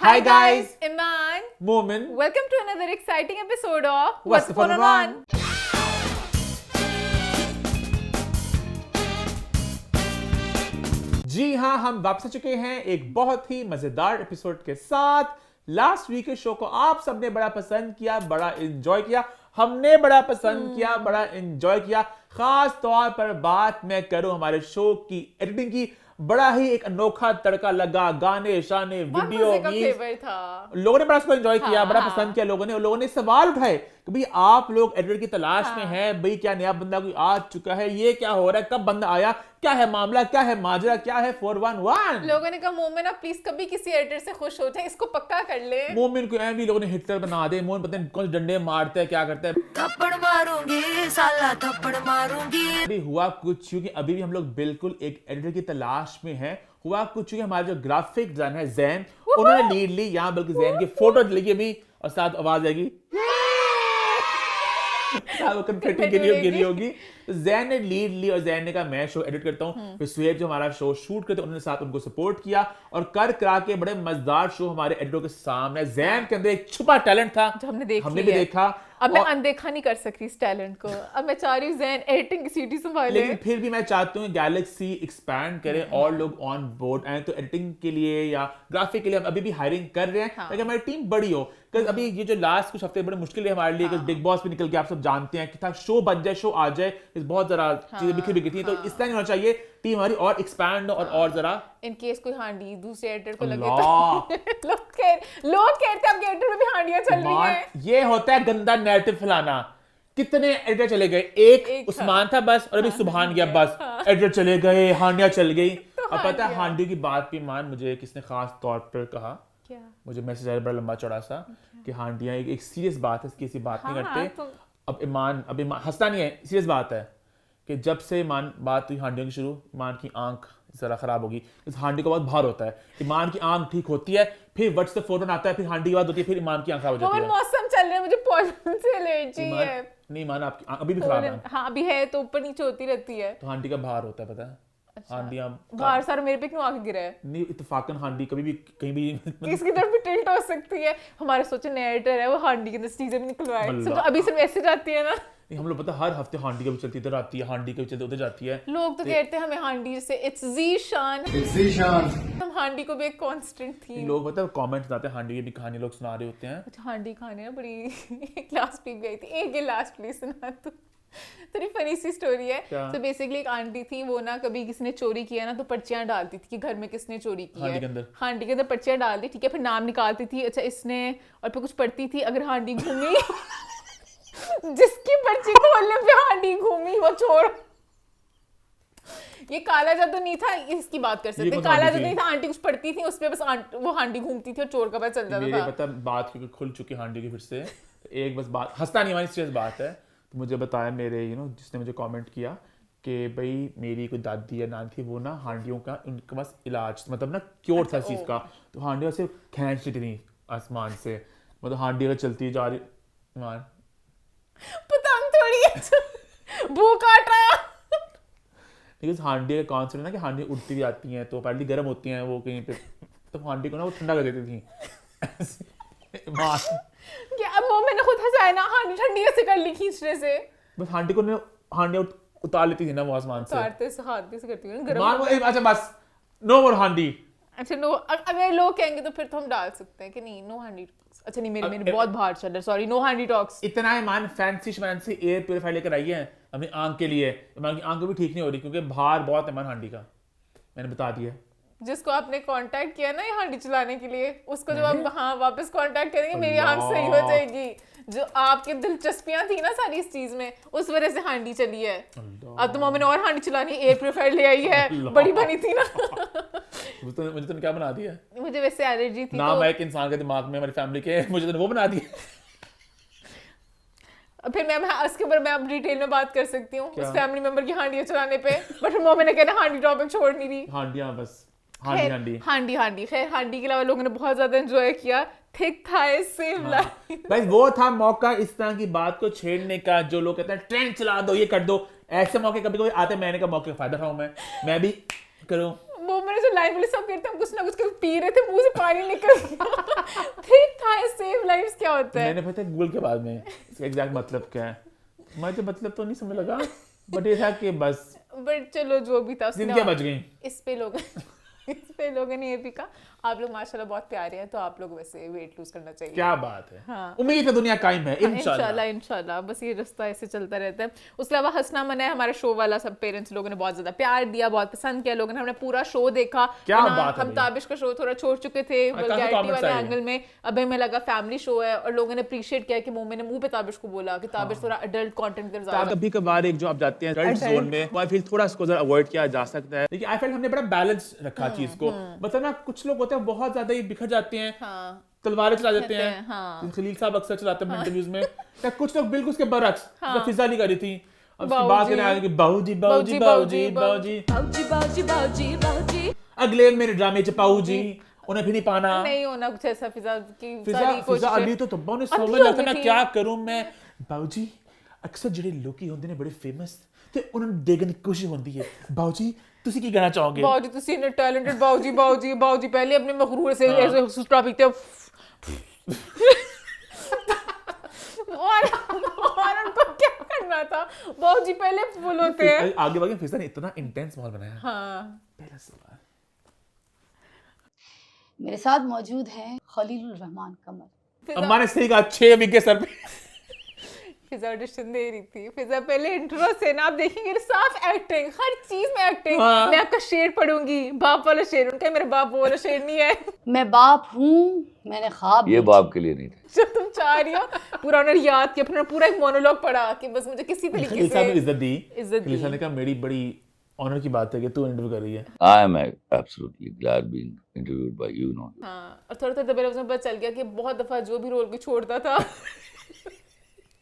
Hi guys, Iman. Momin. Welcome to another exciting episode of What's the Fun on? जी हाँ, हम वापस आ चुके हैं एक बहुत ही मजेदार एपिसोड के साथ। लास्ट वीक के शो को आप सबने बड़ा पसंद किया, बड़ा एंजॉय किया, हमने बड़ा पसंद किया, बड़ा एंजॉय किया। खास तौर पर बात मैं करूं हमारे शो की एडिटिंग की, बड़ा ही एक अनोखा तड़का लगा, गाने शाने वीडियो फेवर था। लोगों ने बड़ा इसको एंजॉय किया, हाँ, बड़ा हाँ। पसंद किया लोगों ने। और लोगों ने सवाल उठाए कि भाई आप लोग एडिटर की तलाश में हैं, भाई क्या नया बंदा कोई आ चुका है, ये क्या हो रहा है, कब बंदा आया, क्या है मामला, क्या है माजरा, क्या है 411। लोगों ने कहा मोमिन आप प्लीज कभी किसी एडिटर से खुश हो जाए, इसको पक्का कर ले। मोमिन को भी लोगों ने हिटलर बना दे। मोमिन पता नहीं कौन से डंडे मारते हैं, क्या करते हैं। थप्पड़ मारूंगी साला थप्पड़ मारूंगी। अभी हुआ कुछ क्योंकि अभी भी हम लोग बिल्कुल एक एडिटर की तलाश में हैं। हुआ कुछ क्योंकि हमारा जो ग्राफिक डिजाइनर है जैन, उन्होंने लीड ली। यहाँ बल्कि जैन की फोटो लगी अभी और साथ आवाज आएगी गिरी होगी। तो जैन ने लीड ली और जैन ने कहा मैं शो एडिट करता हूँ। फिर सुहेब जो हमारा शो शूट करते उन्होंने साथ उनको सपोर्ट किया और कर करा के बड़े मजेदार शो हमारे एडिटर के सामने। जैन के अंदर एक छुपा टैलेंट था जो हमने भी देखा। अब मैं अनदेखा नहीं कर सकती इस टैलेंट को। अब मैं चाह रही हूँ जैन एडिटिंग की सीटी संभाले। लेकिन फिर भी मैं चाहती हूँ गैलेक्सी एक्सपैंड करे और लोग ऑन बोर्ड आए। तो एडिटिंग के लिए या ग्राफिक के लिए हम अभी भी हायरिंग कर रहे हैं ताकि हमारी टीम बड़ी हो। अभी ये जो लास्ट कुछ हफ्ते बड़े मुश्किल है हमारे लिए, बिग बॉस भी निकल के आप सब जानते हैं कि था शो बन जाए, शो आ जाए, इस बहुत जरा चीजें बिखरी बिखरी थी। तो इस तरह नहीं होना चाहिए, टीम हमारी और एक्सपैंड और जरा इन केस कोई हांडी दूसरे एडिटर को लगे तो लोग कहते हैं आपके एडिटर में भी हांडियां चल रही हैं। ये होता है गंदा नैरेटिव फैलाना। कितने एडिटर चले गए, एक उस्मान था बस, और अभी सुभान गया बस। एडिटर चले गए, हांडियां चल गई। अब पता है हांडियों की बात भी मान, मुझे किसने खास तौर पर कहा, क्या? मुझे मैसेज आया बड़ा लंबा चौड़ा सा कि हांडियां एक सीरियस बात है, इसकी ऐसी बात नहीं करते। अब ईमान हंसता नहीं है, सीरियस बात है कि जब से ईमान बात हुई हांडियों की शुरू, ईमान की आंख जरा खराब होगी। इस हांडी को बहुत भार होता है। ईमान की आंख ठीक होती है, फिर व्हाट्सएप फोटो आता है, फिर हांडी की बात होती है, फिर ईमान की आंख खराब हो जाती है। मौसम चल रहा है, मुझे पॉलन से एलर्जी है। नहीं ईमान आपकी आंख अभी भी खराब है। हाँ अभी है तो ऊपर नीचे होती रहती है। तो हांडी का भार होता है, पता है। हांडियां भार सारा मेरे पे क्यों आके गिरा है? नहीं, इत्तेफाकन हांडी कभी भी कहीं भी किसकी तरफ भी टिल्ट हो सकती है। हमारे सोचे नया एडिटर है वो हांडी के अंदर चीजें भी निकलवाए। तो अभी से मैसेज आती है ना, हम लोग पता हर हफ्ते हांडी कभी चलती इधर आती है, हांडी कभी चलती उधर जाती है। लोग तो कहते हैं हमें हांडी से इट्स जीशान। हम हांडी को भी एक कांस्टेंट थी। लोग पता है कमेंट्स आते हैं हांडी की भी कहानी लोग सुना रहे होते हैं। अच्छा हांडी खाने ना बड़ी लास्ट वीक गई थी। एक ये लास्ट प्लीज सुना तू, तेरी फनी सी स्टोरी है। तो बेसिकली एक आंटी थी, वो ना कभी किसी ने चोरी किया ना तो पर्चियां डालती थी कि घर में किसने चोरी की है। हांडी के अंदर पर्चियां डाल दी, ठीक है, फिर नाम निकालती थी, अच्छा इसने, और फिर कुछ पढ़ती थी। अगर हांडी घूमी जिसकी पर्ची खोलने पे हांडी घूमी वो चोर। ये काला जादू नहीं था, इसकी बात कर सकते। काला जादू नहीं था, आंटी कुछ पढ़ती थी उस पे बस वो हांडी घूमती थी और चोर का पता चल जाता था। मेरे पता बात क्योंकि खुल चुकी हांडी की फिर से एक बस बात, हंसता नहीं, हमारी सीरियस बात है। तो मुझे बताया मेरे जिसने मुझे कमेंट किया कि भाई मेरी कोई दादी या नानी थी, वो ना हांडियों का उनके पास इलाज मतलब ना क्योर था इस चीज का। तो हांडियों से खींच रही थी आसमान से, मतलब हांडियां चलती जा रही, मान पतंग थोड़ी भूख काट रहा। लेकिन हांडी का कॉन्सेप्ट है ना कि हांडी उड़ती भी आती हैं तो पहले गर्म होती हैं वो कहीं पे, तो हांडी को ना वो ठंडा कर देती थी। वो मैंने खुद हंसाया ना, हांडी ठंडी कैसे कर ली खींचने से। बस हांडी को हांडी उतार लेती थी ना वो आसमान से, उतारते से हाथ से करती हूँ गरम। अच्छा बस नो मोर हांडी। अच्छा नो, अगर लोग कहेंगे तो फिर तो हम डाल सकते हैं कि नहीं नो हांडी। अच्छा नहीं, मेरे बहुत बाहर चल रहा है, सॉरी, नो हांडी टॉक्स। इतना ईमान फैंसी एयर प्यूरिफायर लेकर आई है अपनी आंख के लिए। ईमान की आंख भी ठीक नहीं हो रही क्योंकि भार बहुत है ईमान हांडी का, मैंने बता दिया। जिसको आपने कांटेक्ट किया ना ये हांडी चलाने के लिए, उसको जब आप वापस कांटेक्ट करेंगे मेरी आंख सही हो जाएगी। जो आपकी दिलचस्पियां थी ना सारी इस चीज में, उस वजह से हांडी चली है। अब तो मैंने और हांडी चलानी, एयर प्यूरिफायर ले आई है, बड़ी बनी थी ना। मुझे तो क्या बना दिया? मुझे वैसे एलर्जी थी नाम है एक इंसान के दिमाग में, हमारी फैमिली के, मुझे तो वो बना दिया। फिर मैं उसके ऊपर मैं अब डिटेल में बात कर सकती हूँ उस फैमिली मेंबर की हांडियां चलाने पे, बट फिर मैंने कहना हांडी टॉपिक छोड़ नहीं रही। हांडियां बस हांडी खैर हांडी के अलावा लोगों ने बहुत ज्यादा एंजॉय किया। Thick thighs save life. भाई वो था मौका इस तरह की बात को छेड़ने का, जो लोग कहते हैं ट्रेंड चला दो, ये कर दो। ऐसे मौके कभी कभी आते, मैंने का मौके का फायदा उठाऊं, मैं भी करूं। वो मैंने जो लाइन बोली सब कहते हैं कुछ ना कुछ पी रहे थे, मुंह से पानी निकल गया। लाइव्स क्या होता है? मैंने पता है गूगल के बाद में इसका एग्जैक्ट मतलब क्या है, मुझे मतलब तो नहीं समझ लगा, बट ये था कि बस बट चलो जो भी था जिंदगियां बच गई। इस पे लोगों ने ये भी कहा आप लोग माशाल्लाह बहुत प्यारे हैं, तो आप लोग वैसे वेट लूज करना चाहिए। क्या बात है। हाँ। उम्मीद है दुनिया कायम है इंशाल्लाह। इंशाल्लाह बस ये रास्ता ऐसे चलता रहता है। उसके अलावा हंसना मना है हमारा शो वाला, सब पेरेंट्स लोगों ने बहुत ज्यादा प्यार दिया, बहुत पसंद किया लोगों ने, हमने पूरा शो देखा। क्या वरना बात है हम भैया। ताबिश का शो थोड़ा छोड़ चुके थे वल्गैरिटी comments वाले आए हैं। एंगल में, अब हमें लगा फैमिली शो है, और लोगों ने अप्रिशिएट किया कि मोमे ने मुंह पे ताबिश को बोला कि ताबिश थोड़ा एडल्ट कंटेंट कर ज्यादा। कभी कभार एक जो आप जाते हैं रेड जोन में, वो आई फील थोड़ा इसको जरा अवॉइड किया जा सकता है, लेकिन आई फील हमने बड़ा बैलेंस रखा चीज को। मतलब ना कुछ लोग होते हैं बहुत ज्यादा ही बिखर जाते हैं, तलवारें चला देते हैं। हाँ। खलील साहब अक्सर चलाते हैं इंटरव्यूज में, या कुछ लोग बिल्कुल उसके बरक्स, फिजा नहीं करी थी। अब उसकी बात करने आगे कि बाऊजी बाऊजी बाऊजी बाऊजी बाऊजी बाऊजी बाऊजी बाऊजी अगले मेरे ड्रामे च पाऊजी उन्हें भी नहीं पाना। नहीं होना कुछ ऐसा फिजा की फिजा सारी फिजा कोशिशें। अली तो तब्बा ने अभी समझ हो लगता गई मैं थी। क्या करूं मैं। बाऊजी अक्सर ਜਿਹੜੇ ਲੋਕੀ ਹੁੰਦੇ ਨੇ ਬੜੇ ਫੇਮਸ ਤੇ ਉਹਨਾਂ ਨੂੰ ਦੇਖਣ ਦੀ ਕੋਸ਼ਿਸ਼ ਹੁੰਦੀ ਹੈ, ਬਾਊਜੀ ਤੁਸੀਂ ਕੀ ਕਹਿਣਾ ਚਾਹੋਗੇ? बाऊजी तुसी ने टैलेंटेड बाऊजी बाऊजी बाऊजी पहले अपने मखरूर से ऐसे सुस्ता पीते और उनको क्या करना था, बाऊजी पहले फुल होते हैं। आगे बागे फिजा ने इतना इंटेंस माहौल बनाया। हाँ पहला सवाल, मेरे साथ मौजूद हैं खलीलुर रहमान कमर। अम्मा ने सही कहा 6 विकेट सर पे। फिजा ऑडिशन दे रही थी, फिजा पहले इंट्रो से ना आप देखेंगे साफ एक्टिंग, हर चीज में एक्टिंग। हाँ। मैं आपका शेर पढ़ूंगी, बाप वाला शेर, उनका मेरा बाप वो वाला शेर नहीं है मैं बाप हूँ, मैंने ख्वाब ये देखे। बाप के लिए नहीं था। जो तुम चाह रही हो। पूरा उन्होंने याद किया, फिर उन्होंने पूरा एक मोनोलॉग पढ़ा कि बस मुझे किसी तरीके खलील साहब ने से इज्जत दी। इज्जत खलील साहब दी। ने कहा मेरी बड़ी ऑनर की बात है कि तू इंटरव्यू कर रही है। I am absolutely glad being interviewed by you know. हाँ, और थोड़ा थोड़ा देर बाद मुझे पता चल गया कि बहुत दफा जो भी रोल को छोड़ता था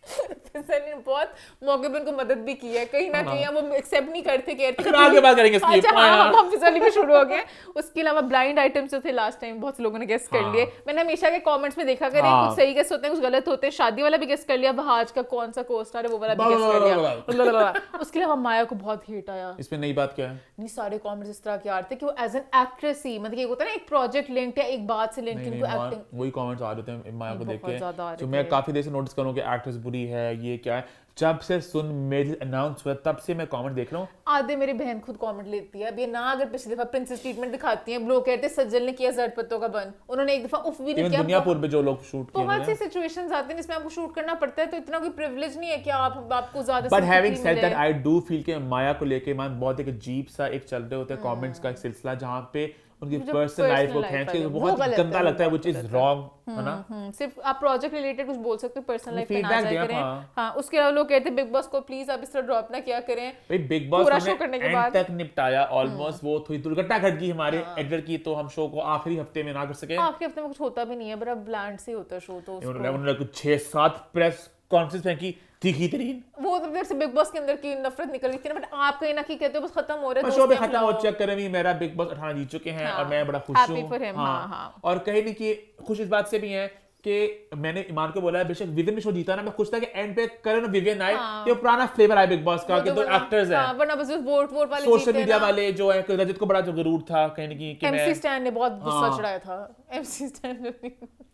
फिजा ने बहुत मौके पे उनको मदद भी की है, कहीं ना कहीं वो एक्सेप्ट नहीं करते कि फिर आगे बात करेंगे इसकी। अच्छा हाँ, हाँ। हम फिजा भी शुरू हो गए। उसके अलावा ब्लाइंड आइटम्स जो थे लास्ट टाइम बहुत से लोगों ने गेस कर लिए। मैंने हमेशा के कमेंट्स में देखा करें, हाँ। कुछ सही गेस होते हैं कुछ गलत होते हैं। शादी वाला भी गेस कर लिया, वहाज का कौन सा कोस्टार है वो वाला भी गेस कर लिया। उसके अलावा माया को बहुत हेट आया। इसमें नई बात क्या है? नहीं सारे कमेंट्स इस तरह के आ रहे थे कि वो एज एन एक्ट्रेस ही, मतलब एक होता है ना एक प्रोजेक्ट लिंक्ड या एक बात से लिंक्ड, नहीं, उनको नहीं, एक्टिंग वही कमेंट्स आ रहे थे माया को बहुत देख के, ज्यादा आ रहे जो मैं थे। काफी देर से नोटिस करूँ कि एक्ट्रेस बुरी है, ये क्या है। जब से सुन मेरी अनाउंस हुआ तब से मैं कमेंट देख रहा हूँ। आधे मेरी बहन खुद कमेंट लेती है। अब ये ना अगर पिछली दफा प्रिंसेस ट्रीटमेंट दिखाती हैं, लोग कहते हैं सज्जल ने किया जर्द पत्तों का बन, उन्होंने एक दफा उफ भी नहीं इवन किया। दुनियापुर पे जो लोग शूट किए बहुत सी हैं। सिचुएशंस आती हैं जिसमें आपको शूट करना पड़ता है, तो इतना कोई प्रिविलेज नहीं है कि आपको ज्यादा बट हैविंग sympathy सेड मिले। दैट आई डू फील कि माया को लेके मान बहुत एक अजीब सा एक चल रहे होते हैं कमेंट्स का एक सिलसिला, जहाँ पे उनकी जो पर्सनल लाइफ को personal खींच life के है, वो बहुत गलत गंदा है, लगता है, वो व्हिच इज गलत है। रॉन्ग, है ना? सिर्फ आप प्रोजेक्ट रिलेटेड कुछ बोल सकते हो, पर्सनल लाइफ पे ना feedback जाया दिया, करें। हाँ। हाँ, उसके अलावा लोग कहते हैं बिग बॉस को प्लीज आप इस तरह ड्रॉप ना किया करें। भाई बिग बॉस पूरा हमने शो करने के एंड बाद तक निपटाया ऑलमोस्ट, वो थोड़ी दुर्घटना घट गई हमारे एडिटर की, तो हम शो को आखिरी हफ्ते में ना कर सके। आखिरी हफ्ते में कुछ होता भी नहीं है, बड़ा ब्लैंड से होता है शो, तो उन्होंने कुछ 6-7 प्रेस कॉन्फ्रेंस फेंकी तीखी तरीन। वो तो देर से बिग बॉस के अंदर की नफरत निकल गई थी ना, बट आप कहीं ना कहीं कहते हो बस खत्म हो रहा है, शो भी दोस्तियां खत्म हो फैलाओ। चेक करें भी, मेरा बिग बॉस 18 जीत चुके हैं और मैं बड़ा खुश Happy हूँ। for him, हाँ। और कहीं नहीं कि खुश इस बात से भी है कि मैंने ईमान को बोला है बेशक विवियन ने शो जीता ना, मैं खुश था कि एंड पे करण और विवियन आए, ये पुराना फ्लेवर आया बिग बॉस का कि दो एक्टर्स हैं, वरना बस वोट वाले सोशल जीते मीडिया ना। वाले जो है, रजत को बड़ा जो गरूर था कहीं ना कहीं कि मैं एमसी स्टैन ने बहुत गुस्सा हाँ। चढ़ाया था। एमसी स्टैन ने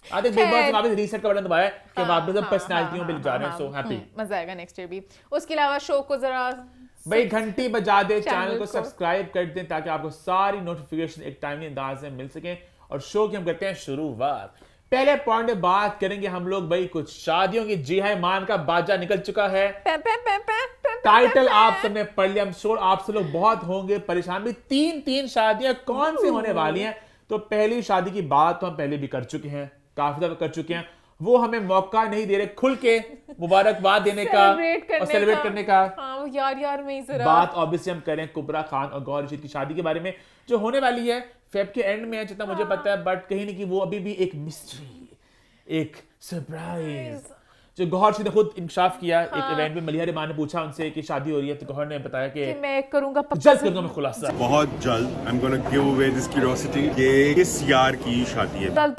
आई थिंक बिग बॉस ने वापस रीसेट का बटन दबाया कि वापस अब पर्सनालिटियों पे जा रहे हैं, सो हैप्पी। मजा आएगा नेक्स्ट ईयर भी। उसके अलावा शो को जरा भाई घंटी बजा दे, चैनल चैनल को को। सब्सक्राइब कर दें ताकि आपको सारी नोटिफिकेशन एक टाइमली अंदाज में मिल सके। और शो की हम करते हैं शुरुआत। पहले पॉइंट में बात करेंगे हम लोग भाई कुछ शादियों की। जी है, मान का बाजा निकल चुका है, टाइटल आप सबने पढ़ लिया। हम श्योर आप सब लोग बहुत होंगे परेशान भी, 3 शादियां कौन सी होने वाली हैं। तो पहली शादी की बात तो हम पहले भी कर चुके हैं, काफी दफा कर चुके हैं, वो हमें मौका नहीं दे रहे खुल के मुबारकबाद देने का और सेलिब्रेट करने का। हाँ, वो यार में ही जरा बात ऑब्वियसली हम करें कुबरा खान और गौहर रशीद की शादी के बारे में, जो होने वाली है फेब के एंड में है जितना मुझे पता है, बट कहीं नहीं कि वो अभी भी एक मिस्ट्री, एक सरप्राइज। जो गौहर रशीद ने खुद इंकशाफ किया एक इवेंट में, मलिहा रहमान ने पूछा उनसे कि शादी हो रही है, तो गौहर ने बताया कि मैं करूंगा जल्द करूंगा मैं खुलासा। बहुत जल्द I am gonna give away this curiosity कि किस यार की शादी है। जल्द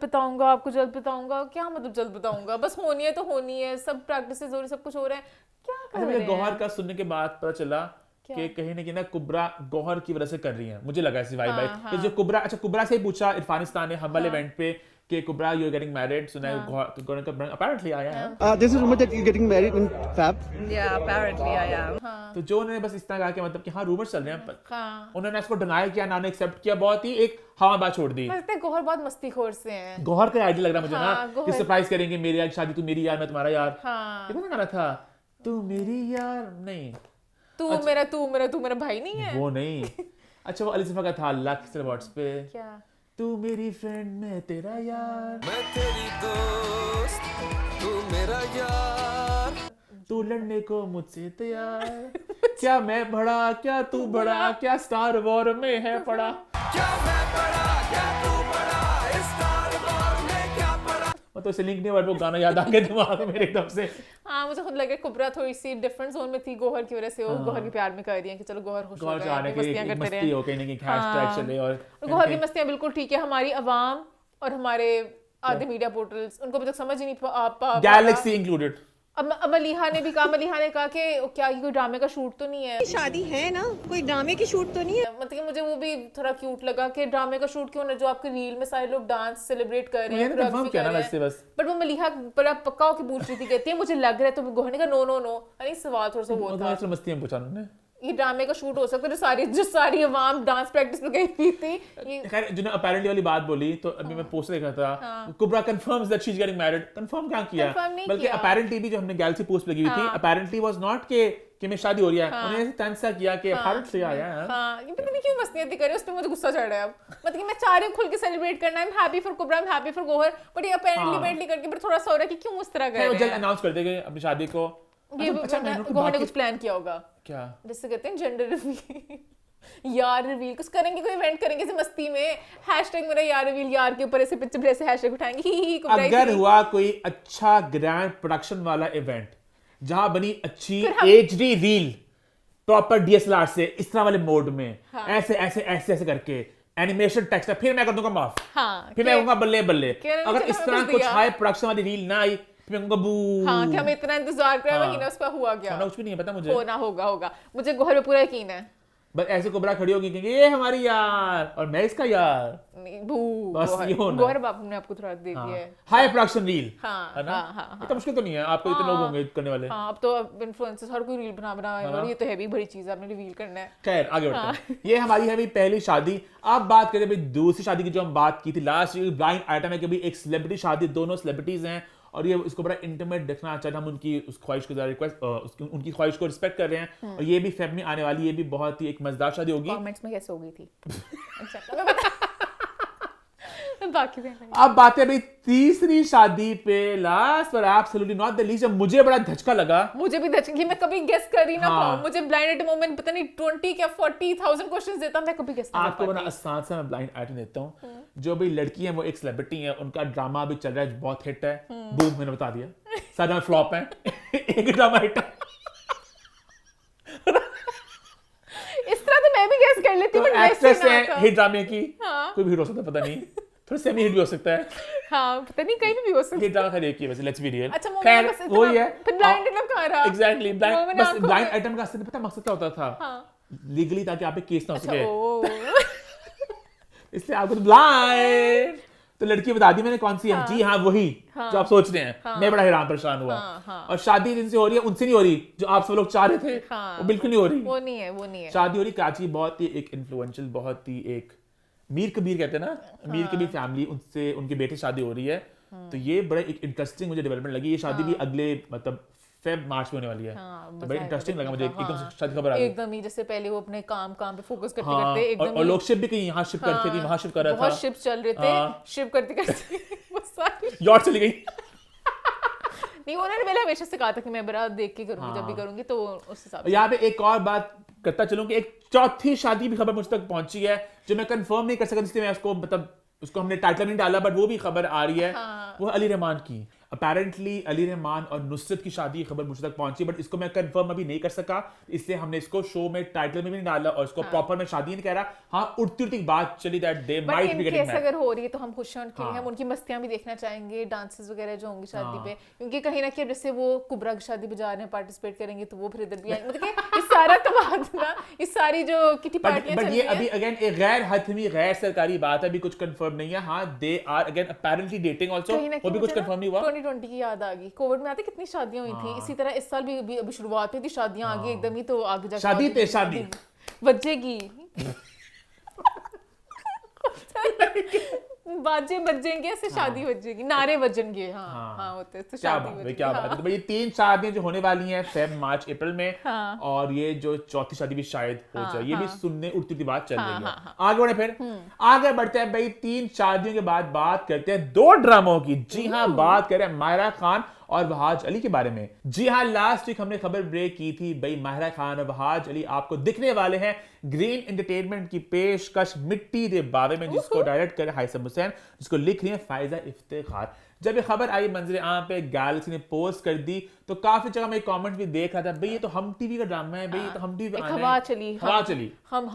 बताऊंगा आपको, जल्द बताऊंगा। क्या मतलब जल्द बताऊंगा? बस होनी है तो होनी है, सब प्रैक्टिसेस हो रही, सब कुछ हो रहा है, क्या कर अच्छा, रहे मुझे हैं? गौहर का सुनने के बाद पता चला कि कहीं ना कहीं ना कुबरा गौहर की वजह से कर रही है, मुझे लगा ऐसी वाइब आई। तो जो कुबरा, अच्छा कुबरा से ही पूछा इरफानिस्तान ने हम वाले इवेंट पे कि Kubra you are getting married, so now gonna का apparently आया है। There's a rumor that you're getting married in Fab. Yeah, apparently I am. तो जो उन्होंने बस इस तरह कहा कि मतलब कि हाँ रूमर चल रहे हैं, हाँ उन्होंने इसको डिनाई किया, ना एक्सेप्ट किया, बहुत ही एक हवा बात छोड़ दी। लगता है गौहर बहुत मस्तीखोर से हैं। गौहर का आइडिया लग रहा है मुझे हाँ, ना, गौहर। कि सरप्राइज करेंगे, मेरी यार शादी, तू मेरी यार, मैं तुम्हारा यार। हाँ कितना गाना था, तू मेरी यार नहीं, तू मेरा भाई नहीं है। वो नहीं। अच्छा वो अली सफा का था लक्स अवार्ड्स पे, क्या तू मेरी फ्रेंड मैं तेरा यार, मैं तेरी दोस्त तू मेरा यार, तू लड़ने को मुझसे तैयार, क्या मैं बड़ा क्या तू बड़ा, क्या स्टार वॉर में है पड़ा। क्या मैं बड़ा क्या तू बड़ा, इस स्टार वॉर में क्या पड़ा। मतलब इसे लिंक नहीं, वो गाना याद आ गया दिमाग में मेरे एकदम से। हाँ मुझे खुद लगे कुबरा थोड़ी सी डिफरेंट जोन में थी गौहर की वजह से, वो गौहर के प्यार में कर रही है कि चलो गौहर खुश हो गौहर जाने गए, के मस्तियां एक करते मस्ती रहे। हो कहीं ना कहीं हैशटैग चले, और गौहर की मस्तियां बिल्कुल ठीक है, हमारी अवाम और हमारे आधे मीडिया पोर्टल्स उनको अभी तक समझ ही नहीं पा गैलेक्सी इंक्लूडेड। अब मलिहा ने भी कहा, मलिहा ने कहा कि क्या ये कोई ड्रामे का शूट तो नहीं है, शादी है ना, कोई ड्रामे की शूट तो नहीं है। मतलब कि मुझे वो भी थोड़ा क्यूट लगा कि ड्रामे का शूट क्यों ना, जो आपके रील में सारे लोग डांस सेलिब्रेट कर रहे हैं, मैंने कंफर्म किया ना वैसे बस। बट वो मलिहा बड़ा पक्का होके पूछ रही थी, कहती है मुझे लग रहा है, तो गौहर ने कहा नो अरे सवाल थोड़ा सा वो था, मस्तियां पूछा उन्होंने, ये ड्रामे का शूट हो सकता है, जो सारी अवाम डांस प्रैक्टिस पे गई हुई थी। ये खैर जिन्होंने अपैरेंटली वाली बात बोली, तो अभी मैं पोस्ट देखा था, Kubra confirms that she is getting married. Confirm क्या किया, Confirm नहीं बल्कि किया। अपैरेंटली भी जो हमने गैलेक्सी पोस्ट लगी हुई थी, अपैरेंटली वाज नॉट कि मैं शादी हो रही है, उन्होंने ऐसे तंसा किया कि अपैरेंटली आया है। हाँ ये पता नहीं क्यों मस्तियां कर रही है, उस पे मुझे गुस्सा चढ़ रहा है अब। मतलब कि मैं चाह रही हूँ खुल के सेलिब्रेट करना, I am happy for Kubra, I am happy for Gauahar, but ये अपैरेंटली करके फिर थोड़ा सा हो रहा है कि क्यों इस तरह कर खैर वो रहे जल्द हैं। अनाउंस कर देंगे अपनी शादी को। ये अच्छा मैंने गौहर ने बाकी कुछ प्लान किया होगा, क्या जैसे कहते हैं जेंडर रिवील यार रिवील कुछ करेंगे, कोई इवेंट करेंगे ऐसे मस्ती में, हैशटैग मेरा यार रिवील, यार के ऊपर ऐसे पिक्चर ऐसे हैशटैग उठाएंगे ही कुबरा अगर ही। हुआ कोई अच्छा ग्रैंड प्रोडक्शन वाला इवेंट जहां बनी अच्छी HD रील प्रॉपर DSLR से इस तरह वाले मोड में, ऐसे करके एनिमेशन टेक्स्ट, फिर मैं कर दूंगा माफ, हाँ फिर मैं कहूंगा बल्ले बल्ले। क्या अगर इस तरह कुछ हाई प्रोडक्शन वाली रील ना आई, फिर मैं कहूंगा बू। हाँ कि हमें इतना इंतजार कर हाँ। महीना, उस पर हुआ क्या, कुछ भी नहीं पता मुझे, होना होगा मुझे गौहर पे पूरा यकीन है। बस ऐसे कुबरा खड़ी होगी कि ये हमारी यार और मैं इसका यार, बस ये होना। गौहर बाबू ने आपको थोड़ा दे दिया है। हाई प्रोडक्शन रील हाँ, है ना, हाँ। इतना मुश्किल तो नहीं है, आपको इतने लोग होंगे करने वाले। हाँ अब तो इन्फ्लुएंसर्स हर कोई रील बना और ये तो है भी बड़ी चीज है, आपने रिवील करना है। खैर आगे बढ़ते हैं। ये हमारी है पहली शादी। अब बात करें भाई दूसरी शादी की, जो हम बात की थी लास्ट ब्लाइंड आइटम है कि भाई एक सेलिब्रिटी शादी, दोनों सेलिब्रिटीज हैं और ये इसको बड़ा इंटीमेट देखना चाहते हैं, हम उनकी उस ख्वाहिश को रिक्वेस्ट उनकी ख्वाहिश को रिस्पेक्ट कर रहे हैं, और ये भी फेब में आने वाली, ये भी बहुत ही एक मजेदार शादी होगी। कमेंट्स में कैसे हो गई थी अच्छा मैं बता बाकी भी अब बात है भाई तीसरी शादी पे, लास्ट पर एब्सोल्युटली नॉट द लीस्ट, मुझे बड़ा धचका लगा। मुझे भी धचकी, मैं कभी गेस कर ही ना हाँ। पाऊं, मुझे ब्लाइंड आइटम मोमेंट पता नहीं 20 क्या 40,000 क्वेश्चंस देता, मैं कभी गेस नहीं कर आपको बड़ा पाती। आसान सा मैं ब्लाइंड आइटम देता हूँ। जो भी लड़की है वो एक सेलिब्रिटी है, उनका ड्रामा भी चल रहा है, बहुत हिट है, बूम मैंने बता दिया, सारे फ्लॉप है एक ड्रामा हिट है। इस तरह तो मैं भी गेस कर लेती तो हूं, बट वैसे एक्ट्रेस ना है था। हिट ड्रामे की, हाँ। कोई भी हिट हो सकता है, पता नहीं, थोड़ा सेमी हिट भी हो सकता है, हाँ पता नहीं कहीं भी हो सकता हिट ड्रामा खैर एक ही है वैसे, लेट्स बी रियल। अच्छा वो खैर बस इतना- वही है, फिर ब्लाइंड आइटम कहाँ रहा? एग्जैक्टली वो ब्लाइंड, मैंने बस आंखों ब्लाइंड में- आइटम का असली पता मकसद क्या होता था, हाँ। लीगली ताकि आप पे केस ना हो अच्छा सके, ओ इसलिए आपको ब्लाइंड। तो लड़की बता दी मैंने कौन सी है, जी हाँ वही जो आप सोच रहे हैं, मैं बड़ा हैरान परेशान हुआ। और शादी जिनसे हो रही है उनसे नहीं हो रही, जो आप सब लोग चाह रहे थे वो बिल्कुल नहीं हो रही। वो नहीं है शादी हो रही कराची, बहुत ही एक इन्फ्लुएंशियल, बहुत ही एक मीर कबीर कहते हैं ना, मीर कबीर फैमिली, उनसे उनके बेटे शादी हो रही है। तो ये बड़ा एक इंटरेस्टिंग मुझे डेवलपमेंट लगी। ये शादी भी अगले मतलब फेब मार्च में होने वाली है, तो बड़ा इंटरेस्टिंग लगा मुझे, एकदम से शादी खबर आ गई। एकदम ही जैसे पहले वो अपने काम पे फोकस करते हाँ, करते एकदम और लोग शिप भी कहीं यहाँ शिप करते, कहीं वहाँ शिप कर रहा था, बहुत शिप्स चल रहे थे, हाँ। शिप करते करते वो सारी यॉट चली गई। नहीं उन्होंने पहले हमेशा से कहा था कि मैं बड़ा देख के करूंगी, जब भी करूंगी तो उस हिसाब से। यहाँ पे एक और बात करता चलूं कि एक चौथी शादी भी खबर मुझ तक पहुंची है, जो मैं कंफर्म नहीं कर सकता, इसलिए मैं उसको मतलब उसको हमने टाइटल नहीं डाला, बट वो भी खबर आ रही है। वो अली रहमान की। अपेरेंटली अली रहमान और नुसरत की शादी की खबर मुझ तक पहुंची, बट इसको मैं कंफर्म अभी नहीं कर सका, इसलिए हमने इसको शो में टाइटल में भी नहीं डाला और इसको प्रॉपर मैं शादी नहीं कह रहा। हाँ, उड़ती उड़ती बात चली that they might be getting married. अगर हो रही है तो हम खुश हैं उनके लिए, हम उनकी मस्तियां भी देखना चाहेंगे, डांसेस वगैरह जो होंगी शादी पे, क्योंकि कहीं ना कहीं जैसे वो कुबरा की शादी बजा रहे हैं, पार्टिसिपेट करेंगे तो वो फिर इधर भी आएंगे, मतलब कि इस सारा तबाद ना, इस सारी जो किटी पार्टियां चल रही ये हैं, अभी अगेन एक गैर हतमी गैर सरकारी बात है, अभी कुछ कंफर्म नहीं है। हाँ, they are again apparently dating also, वो भी कुछ कंफर्म नहीं हुआ। 2020 की याद आ गई, कोविड में आते कितनी शादियां हुई थी, इसी तरह इस साल भी अभी शुरुआत हुई थी, शादियां आ गई एकदम ही, तो आगे जाके शादी पे शादी बजेगी बाजे बजेंगे, ऐसे शादी बजेगी, नारे बजेंगे। हाँ होते हैं तो क्या शादी बात है, बजेगी। क्या बात है। तो भाई ये 3 शादियां जो होने वाली हैं फेब, मार्च, अप्रैल में, हाँ। और ये जो चौथी शादी भी शायद हो जाए, ये भी सुनने उड़ती उड़ती बात चल रही है। हाँ। आगे बढ़े, फिर आगे बढ़ते हैं भाई। 3 शादियों के बाद बात करते हैं 2 ड्रामों की। जी हाँ, बात करें माहिरा खान और वहाज अली के बारे में। जी हाँ, लास्ट वीक हमने खबर ब्रेक की थी भाई, माहिरा खान और वहाज अली आपको दिखने वाले हैं ग्रीन एंटरटेनमेंट की पेशकश मिट्टी दे बावे में, जिसको डायरेक्ट करे हाइसम हुसैन, जिसको लिख रही है फायजा इफ्तिखार। जब ये खबर आई मंजर आम पे गैलेक्सी ने पोस्ट कर दी, तो काफी जगह मैं कमेंट भी देख रहा था भाई ये तो हम टीवी का ड्रामा है, भाई ये तो हम टीवी पे आना है। हवा चली हम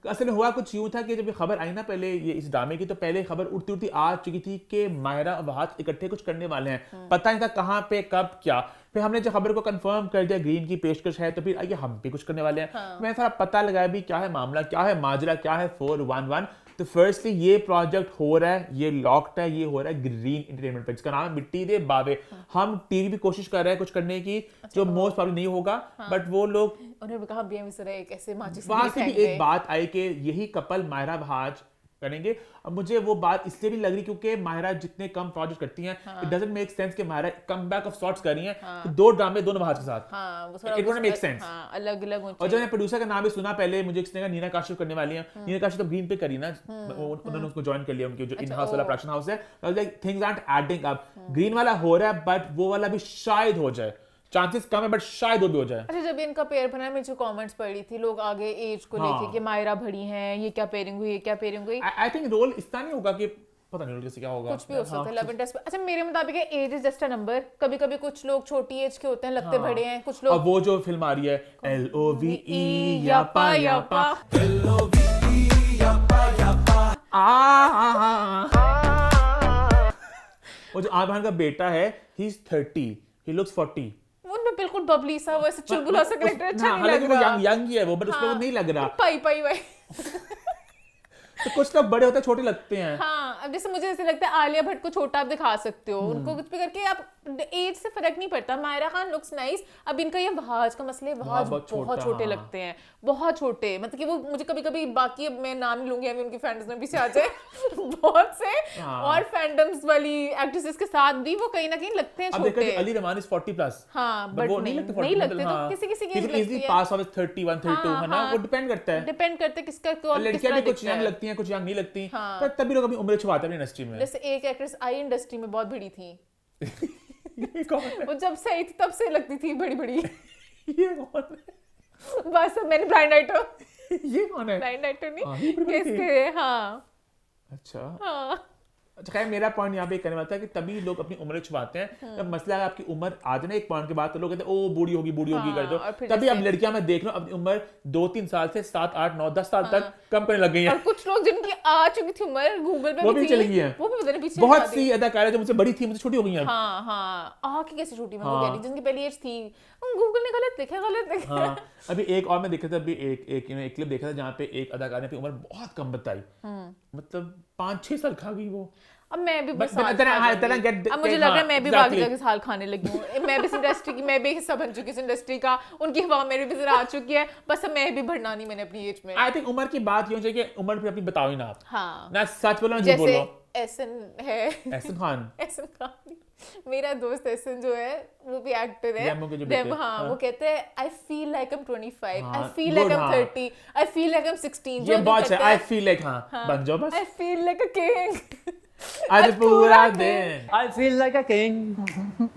असल में हुआ कुछ यूं था कि जब ये खबर आई ना पहले ये इस ड्रामे की, तो पहले खबर उड़ती उड़ती आ चुकी थी कि माहिरा और वहाज इकट्ठे कुछ करने वाले हैं, पता नहीं था कहाँ पे कब क्या। फिर हमने जब खबर को कंफर्म कर दिया ग्रीन की पेशकश है, तो फिर आइए हम भी कुछ करने वाले हैं। मैं सारा पता लगाया भी क्या है मामला, क्या है माजरा, क्या है 411। तो फर्स्टली ये प्रोजेक्ट हो रहा है, ये लॉक्ड है, ये हो रहा है ग्रीन एंटरटेनमेंट पे, जिसका नाम है मिट्टी दे बावे। हम टीवी भी कोशिश कर रहे हैं कुछ करने की, जो मोस्ट प्रॉब्लम नहीं होगा, बट वो लोग उन्होंने कहा भी इस तरह एक ऐसे माचिस वहां से भी एक बात आई कि यही कपल माहिरा वहाज करेंगे। अब मुझे वो बात इसलिए भी लग रही क्योंकि माहिरा जितने कम प्रोजेक्ट करती हैं, इट डजंट मेक सेंस कि Mahira come back of sorts कर रही हैं, तो 2 ड्रामे दोनों वहाज के साथ, इट डोंट मेक सेंस। अलग-अलग। और जब मैंने प्रोड्यूसर का नाम भी सुना पहले, मुझे किसने कहा नीना काशिफ करने वाली हैं। नीना काशिफ तो ग्रीन पे करी ना, उन्होंने उसको ज्वाइन कर लिया, उनके जो इन हाउस वाला प्रोडक्शन हाउस है। Like things aren't adding up, green वाला हो रहा है बट वो वाला भी शायद हो जाए, चांसेस कम है बट शायद वो भी हो जाए। अच्छा, जब इनका पेयर बना, मैं जो कमेंट्स पढ़ी थी, लोग आगे एज को लेके कि माहिरा बड़ी हैं, ये क्या पेयरिंग हुई, ये क्या पेयरिंग हुई। आई थिंक रोल इतना नहीं होगा कि पता नहीं कैसे क्या होगा, कुछ भी हो सकता है लव इंटरेस्ट। अच्छा, मेरे मुताबिक age is just a number. कभी-कभी कुछ लोग छोटी एज के होते हैं, लगते बड़े हैं, कुछ लोग। और वो जो फिल्म आ रही है LOVE यापा यापा, वो जो आमिर का बेटा है, ही इज 30, ही लुक्स 40। उनमें बिल्कुल बबली सा, वो ऐसे चुलबुला सा कैरेक्टर अच्छा नहीं लग रहा। यंग ही है वो, बट उसमें वो नहीं लग रहा। पाई तो कुछ लोग बड़े होते हैं, छोटे लगते हैं। हाँ, अब जैसे मुझे ऐसे लगता है आलिया भट्ट को छोटा आप दिखा सकते हो, उनको कुछ भी करके आप एज से फर्क नहीं पड़ता। Mahira Khan looks nice. अब इनका ये वहाज का मसले, वहाज बहुत छोटे लगते हैं, बहुत छोटे, मतलब कि वो मुझे कभी-कभी, बाकी अब मैं नाम लूंगी, अभी उनके फैंडम्स में भी से आ जाए बहुत से और फैंडम्स वाली एक्ट्रेसेस के साथ भी वो कहीं ना कहीं लगते हैं अब छोटे। देखो अली रहमान इज 40+, हाँ, बट नहीं लगते, तो किसी की एज लगती है, पास ऑफ 31 32 है ना, वो डिपेंड करता है किसका कौन, लड़कियां भी कुछ यंग लगती हैं, कुछ यंग नहीं लगती, पर तभी लोग अपनी उम्र छुपाते हैं इंडस्ट्री में। जैसे एक एक्ट्रेस आई इंडस्ट्री में बहुत बड़ी थी, ये कौन है? वो जब से आई थी तब से लगती थी बड़ी ये कौन है? बस अब मैंने ब्लाइंड आइटम ये कौन है? ब्लाइंड आइटम ये नहीं, बड़ी बड़ी थी। किसके? हाँ अच्छा अच्छा, खैर मेरा पॉइंट यहाँ पे कहने वाला था कि तभी लोग अपनी उम्र छुपाते हैं। जब मसला है आपकी उम्र आ जाए ना एक पॉइंट के बाद, तो लोग कहते हैं ओ बूढ़ी होगी कर दो। तभी अब लड़कियां मैं देख रहा हूँ अपनी उम्र 2-3 साल से 7, 8, 9, 10 साल तक कम करने लग गई हैं। और कुछ लोग जिनकी आ चुकी थी उम्र, गूगल पे वो भी चली गई हैं, वो भी पता नहीं पीछे। बहुत सी अदाकारा जो मुझसे बड़ी थी, मुझसे छोटी हो गई हैं। हाँ आ की कैसे छोटी, मैं वो कह रही जिनकी पहली एज थी, गूगल ने गलत देखा। हाँ, अभी एक और मैं देखा था, अभी एक क्लिप देखा था जहाँ पे एक अदाकार ने अपनी उम्र बहुत कम बताई, मतलब 5-6 साल खा गई वो। अब मैं भी बस अब मुझे लग रहा है मैं भी बाकी जगह साल खाने लगी हूँ। मैं भी इस इंडस्ट्री की, मैं भी हिस्सा बन चुकी हूँ इस इंडस्ट्री का, उनकी हवा मेरे भी जरा आ चुकी है, बस अब मैं भी बढ़ना नहीं मैंने अपनी एज में। आई थिंक उम्र की बात ये हो चाहिए कि उम्र पे अपनी बताओ ही ना आप, हाँ, ना सच बोलो ना झूठ बोलो। एहसन है, एहसन खान मेरा दोस्त एहसन जो है वो भी एक्टर है, हाँ, वो कहते हैं I feel like I am 25, I feel like I am 30, I feel like I am 16। ये बात है, आई फील लाइक, हाँ बन जाओ बस, I feel like a king आज पूरा दिन I feel like a king.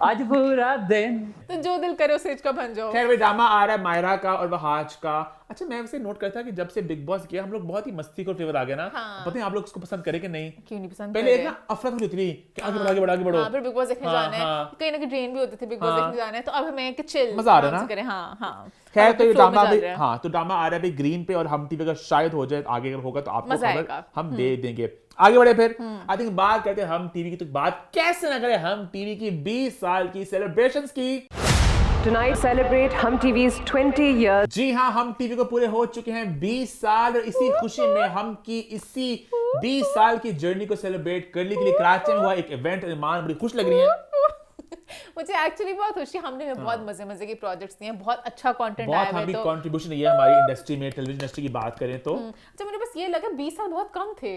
आज पूरा दिन। तो जो दिल करे उस एज का बन जाओ। खैर, वही ड्रामा आ रहा है मायरा का और वहाज का। अच्छा, मैं वैसे नोट करता कि जब से बिग बॉस किया हम लोग बहुत ही मस्ती को फेवर आ गया ना। पता नहीं आप लोग इसको पसंद करें कि नहीं? क्यों नहीं पसंद पहले एक ना अफरा तफरी होती थी कि आगे बढ़ो, आगे बढ़ो, आगे बढ़ो। फिर बिग बॉस देखने जाना है, कहीं ना कहीं ड्रेन भी होते थे बिग बॉस देखने जाना है, तो अब हमें कि चिल मजा आ रहा है ना? करें। हाँ खैर, अब तो ये flow में ड्रामा चल भी, रहा है। हाँ, तो ड्रामा आ रहा है भाई ग्रीन पे और हम टीवी अगर शायद हो जाए आगे अगर होगा तो आपको मजा खबर आएगा। हम दे देंगे। आगे बढ़े फिर। आई थिंक बात करते हैं हम टीवी की, तो बात कैसे ना करें हम टीवी की 20 साल की सेलिब्रेशंस की। Tonight celebrate Hum TV's 20 years. जी हाँ, हम टीवी को पूरे हो चुके हैं 20 साल और इसी खुशी में हम की इसी 20 साल की जर्नी को सेलिब्रेट करने के लिए कराची में हुआ एक इवेंट। ईमान बड़ी खुश लग रही है। मुझे एक्चुअली बहुत खुशी, हमने बहुत मजे के प्रोजेक्ट्स दिए हैं, बहुत अच्छा कंटेंट आया बहुत है। हमारी तो कंट्रीब्यूशन है हमारी इंडस्ट्री में, टेलीविजन इंडस्ट्री की बात करें तो। अच्छा, मुझे बस ये लगा 20 साल बहुत कम थे,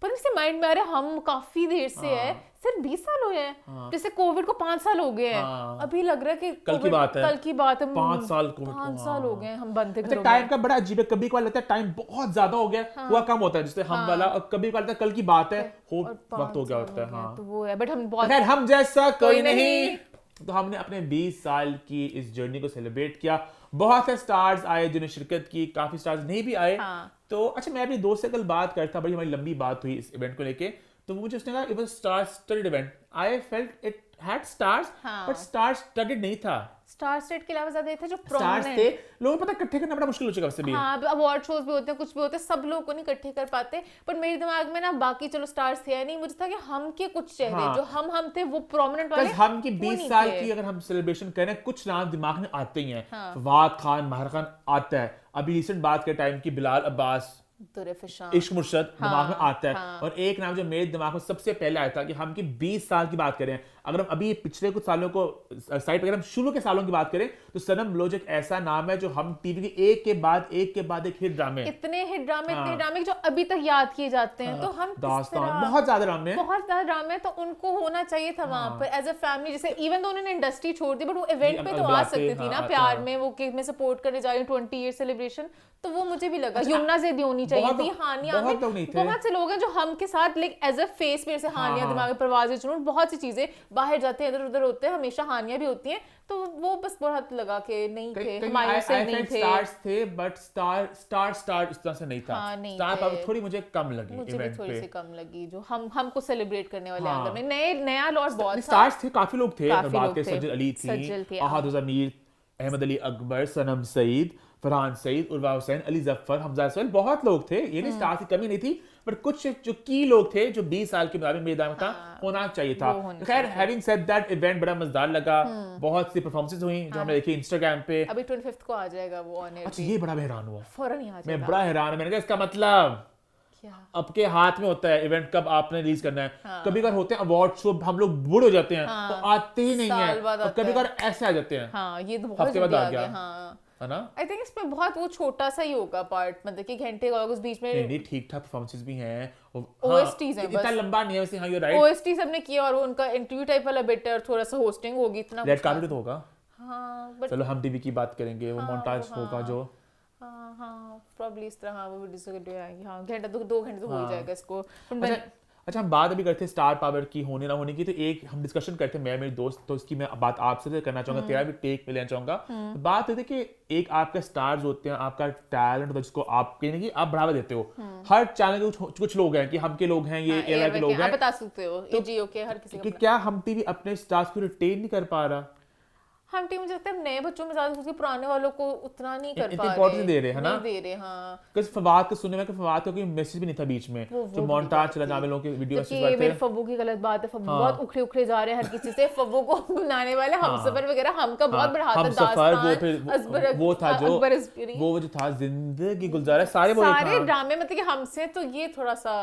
पर इससे माइंड में आ रहा है हम काफी देर से है, सिर्फ 20 साल हुए हैं। जैसे कोविड को 5 साल हो गए हैं। अभी लग रहा है कि कल की बात है। 5 साल 5 साल हो गए हम बंद थे अच्छा, घरों टाइम में। का बड़ा अजीब है, कभी कभार लगता है टाइम बहुत ज्यादा हो गया, हुआ कम होता है, जैसे हम वाला, और कभी कभार लगता है कल की बात है, हो और वक्त हो 5 गया साल होता है। गए, हाँ, तो वो है, बट हम बहुत खैर हम जैसा कोई कोई नहीं। नहीं। तो हमने अपने 20 साल की इस जर्नी को सेलिब्रेट किया। बहुत से स्टार्स आए जिन्हें शिरकत की, काफी स्टार्स नहीं भी आए। तो अच्छा, मैं अपनी दोस्त से कल बात करता, बड़ी हमारी लंबी बात हुई इस इवेंट को लेके, तो मुझे उसने कहा it was star studied event. I felt it had stars, but star studied नहीं था। स्टार स्टेट के अलावा ज्यादा ये थे जो स्टार्स प्रोमिनेंट थे, लोगों को पता इकट्ठे करना बड़ा मुश्किल हो चुका है वैसे भी। हाँ, अवार्ड शोज भी होते हैं, कुछ भी होते हैं, सब लोग को नहीं इकट्ठे कर पाते। पर मेरे दिमाग में ना बाकी चलो स्टार्स थे या नहीं, मुझे था कि हम के कुछ चेहरे जो हम थे वो प्रोमिनेंट वाले, हम की वो 20 नहीं साल थे। की अगर हम सेलिब्रेशन करें, कुछ नाम दिमाग में आते ही हैं। फवाद खान, माहिर खान आता है, अभी रिसेंट बात के टाइम की बिलाल अब्बास, इश्क मुर्शद दिमाग में आता है। और एक नाम जो मेरे दिमाग में सबसे पहले आया था कि हम की 20 साल की बात करें, अगर हम अभी पिछले कुछ सालों को साइड अगर हम शुरू के सालों की बात करें, तो सनम लोज एक ऐसा नाम है जो हम टीवी के एक के बाद एक हिट ड्रामे, इतने हिट ड्रामे जो अभी तक याद किए जाते हैं। तो हम दास्तान, बहुत ज्यादा ड्रामे तो उनको होना चाहिए था वहां पर एज अ फैमिली। जैसे इवन तो उन्होंने इंडस्ट्री छोड़ दी, बट वो इवेंट पे तो आ सकती थी ना, प्यार में वो कि मैं सपोर्ट करने जा रही हूँ 20 ईयर सेलिब्रेशन। तो वो मुझे भी लगा यमुना ज़ैदी होनी चाहिए थी, हानिया, बहुत से लोग हैं जो हम के साथ लाइक एज अ फेस पे, जैसे हानिया दिमाग में, परवाज़ जुनून, बहुत सी चीजें बाहर जाते हैं, इधर उधर होते हैं, हमेशा हानिया भी होती हैं। तो वो बस बहुत लगा कि नहीं थे, हमारे से नहीं थे। स्टार्स थे, बट स्टार इस तरह से नहीं था। नहीं स्टार थे। पावर थोड़ी मुझे कम लगी मुझे भी इवेंट थोड़ी पे। सी कम लगी, जो हमको सेलिब्रेट करने वाले एंगल में नया लॉट बहुत था। स्टार्स थे, काफी लोग थे। काफी बात लोग के थे। सज्जल अली सज्जल थी, थे, अहाद ज़मीर, अहमद अली अकबर, सनम सईद, फरहान सईद, उर्वा हुसैन, अली जफर, हमजा सोहेल, बहुत लोग थे। ये नहीं स्टार्स की कमी नहीं थी, बट कुछ जो की लोग थे जो 20 साल के मुताबिक मेरे दाम था, होना चाहिए था। खैर, हैविंग सेड दैट, इवेंट बड़ा मजेदार लगा। बहुत सी परफॉर्मेंसेस हुई जो हमने देखी इंस्टाग्राम पे। अभी 25 को आ जाएगा वो ऑन एयर। अच्छा, ये बड़ा हैरान हुआ, फौरन ही आ जाएगा। मैं बड़ा हैरान, मैंने कहा इसका मतलब आपके हाथ में होता है इवेंट कब आपने रिलीज करना है। कभी कभार होते हैं अवार्ड शो, हम लोग बूढ़ हो जाते हैं तो आते ही नहीं है, और कभी कभार ऐसे आ जाते हैं। हाँ, ये तो बहुत हफ्ते बाद जल्दी आ आ गया, हाँ। है ना? आई थिंक इसमें बहुत वो छोटा सा ही होगा पार्ट, मतलब कि घंटे का उस बीच में। नहीं, ठीक ठाक परफॉर्मेंसेस भी हैं। OSTs हैं, इतना बस लंबा नहीं है वैसे। हाँ, यू राइट। OST सबने किया और वो उनका इंटरव्यू टाइप वाला बिट है और थोड़ा सा होस्टिंग होगी, इतना रेड कार्पेट तो होगा। हाँ, बट चलो हम टीवी की बात करेंगे, वो मोन्टाज होगा जो प्रॉब्ली इस तरह वो वीडियोस वगैरह आएंगी। हाँ, घंटा 2 घंटे तो हो ही जाएगा इसको। अच्छा, हम बात अभी करते हैं स्टार पावर की होने ना होने की, तो एक हम डिस्कशन करते हैं, मैं मेरी दोस्त, तो इसकी मैं बात आपसे करना चाहूंगा, तेरा भी टेक पे लेना चाहूंगा। तो बात होती है कि एक आपका स्टार्स होते हैं, आपका टैलेंट होता है जिसको आप कहीं ना कहीं आप बढ़ावा देते हो। हर चैनल के कुछ लोग हैं कि हम के लोग हैं, ये एयर के लोग हैं, बता सकते हो, ये जियो के हर किसी कि क्या हम टीवी अपने स्टार्स को रिटेन नहीं कर पा रहा? हम टीम मुझे लगता है नए बच्चों में ज्यादा उसके पुराने वालों को उतना नहीं कर पा रहे, इंपॉर्टेंस दे रहे हैं ना, नहीं दे रहे। हाँ, कुछ फवाद को सुनने में कि फवाद को कोई मैसेज भी नहीं था बीच में, जो मोन्टाज चला जावे लोगों के वीडियो मैसेज ये मेरे फब्बू की गलत बात है। फब्बू बहुत उखड़े जा रहे हैं हर किसी से। फब्बू को बनाने वाले हमसफर वगैरह हमका बहुत बढ़ा था, दास्तान, वो था जो वो जो था जिंदगी गुलजार, सारे ड्रामे मतलब कि हमसे तो ये थोड़ा सा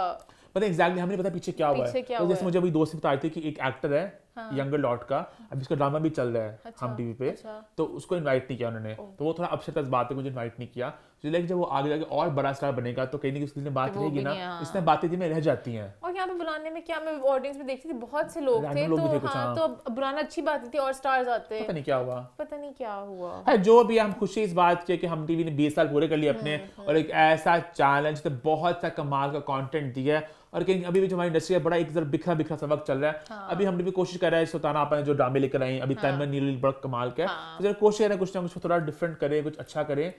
पता एग्जैक्टली हमें पता पीछे क्या हुआ है। तो जैसे मुझे अभी दोस्त बता रहे थे कि एक एक्टर है यंगर लॉट का, अभी इसका ड्रामा भी चल रहा है हम टीवी पे, तो उसको इनवाइट नहीं किया उन्होंने, तो वो थोड़ा अपसेट इस बात है, मुझे इनवाइट नहीं किया। जो लाइक जब वो आगे जाके और बड़ा स्टार बनेगा तो कहीं ना कहीं उसकी बात वो रहेगी भी ना, नहीं, हाँ। इसमें बातें में रह जाती हैं। और यहाँ पे बुलाने में क्या, मैं ऑडियंस में देखती थी बहुत से लोग थे, Random लोग भी थे तो कुछ, हाँ, हाँ। तो अब बुलाना अच्छी बात थी और स्टार्स आते, पता नहीं क्या हुआ। पता नहीं क्या हुआ। है जो भी हम खुशी इस बात की कि हम टीवी ने 20 साल पूरे कर लिए अपने, और एक ऐसा चैलेंज तो बहुत सा कमाल का कंटेंट दिया है, और कहीं अभी भी जो हमारी इंडस्ट्री है बड़ा एक तरह बिखरा बिखरा सा वक्त चल रहा है। अभी हमने भी कोशिश कर रहे हैं, सुल्ताना आपा ने जो ड्रामे लेकर आई अभी तन्मय नील बड़ा कमाल का है, तो जरा कोशिश है कुछ ना कुछ थोड़ा डिफरेंट करें, कुछ अच्छा करें।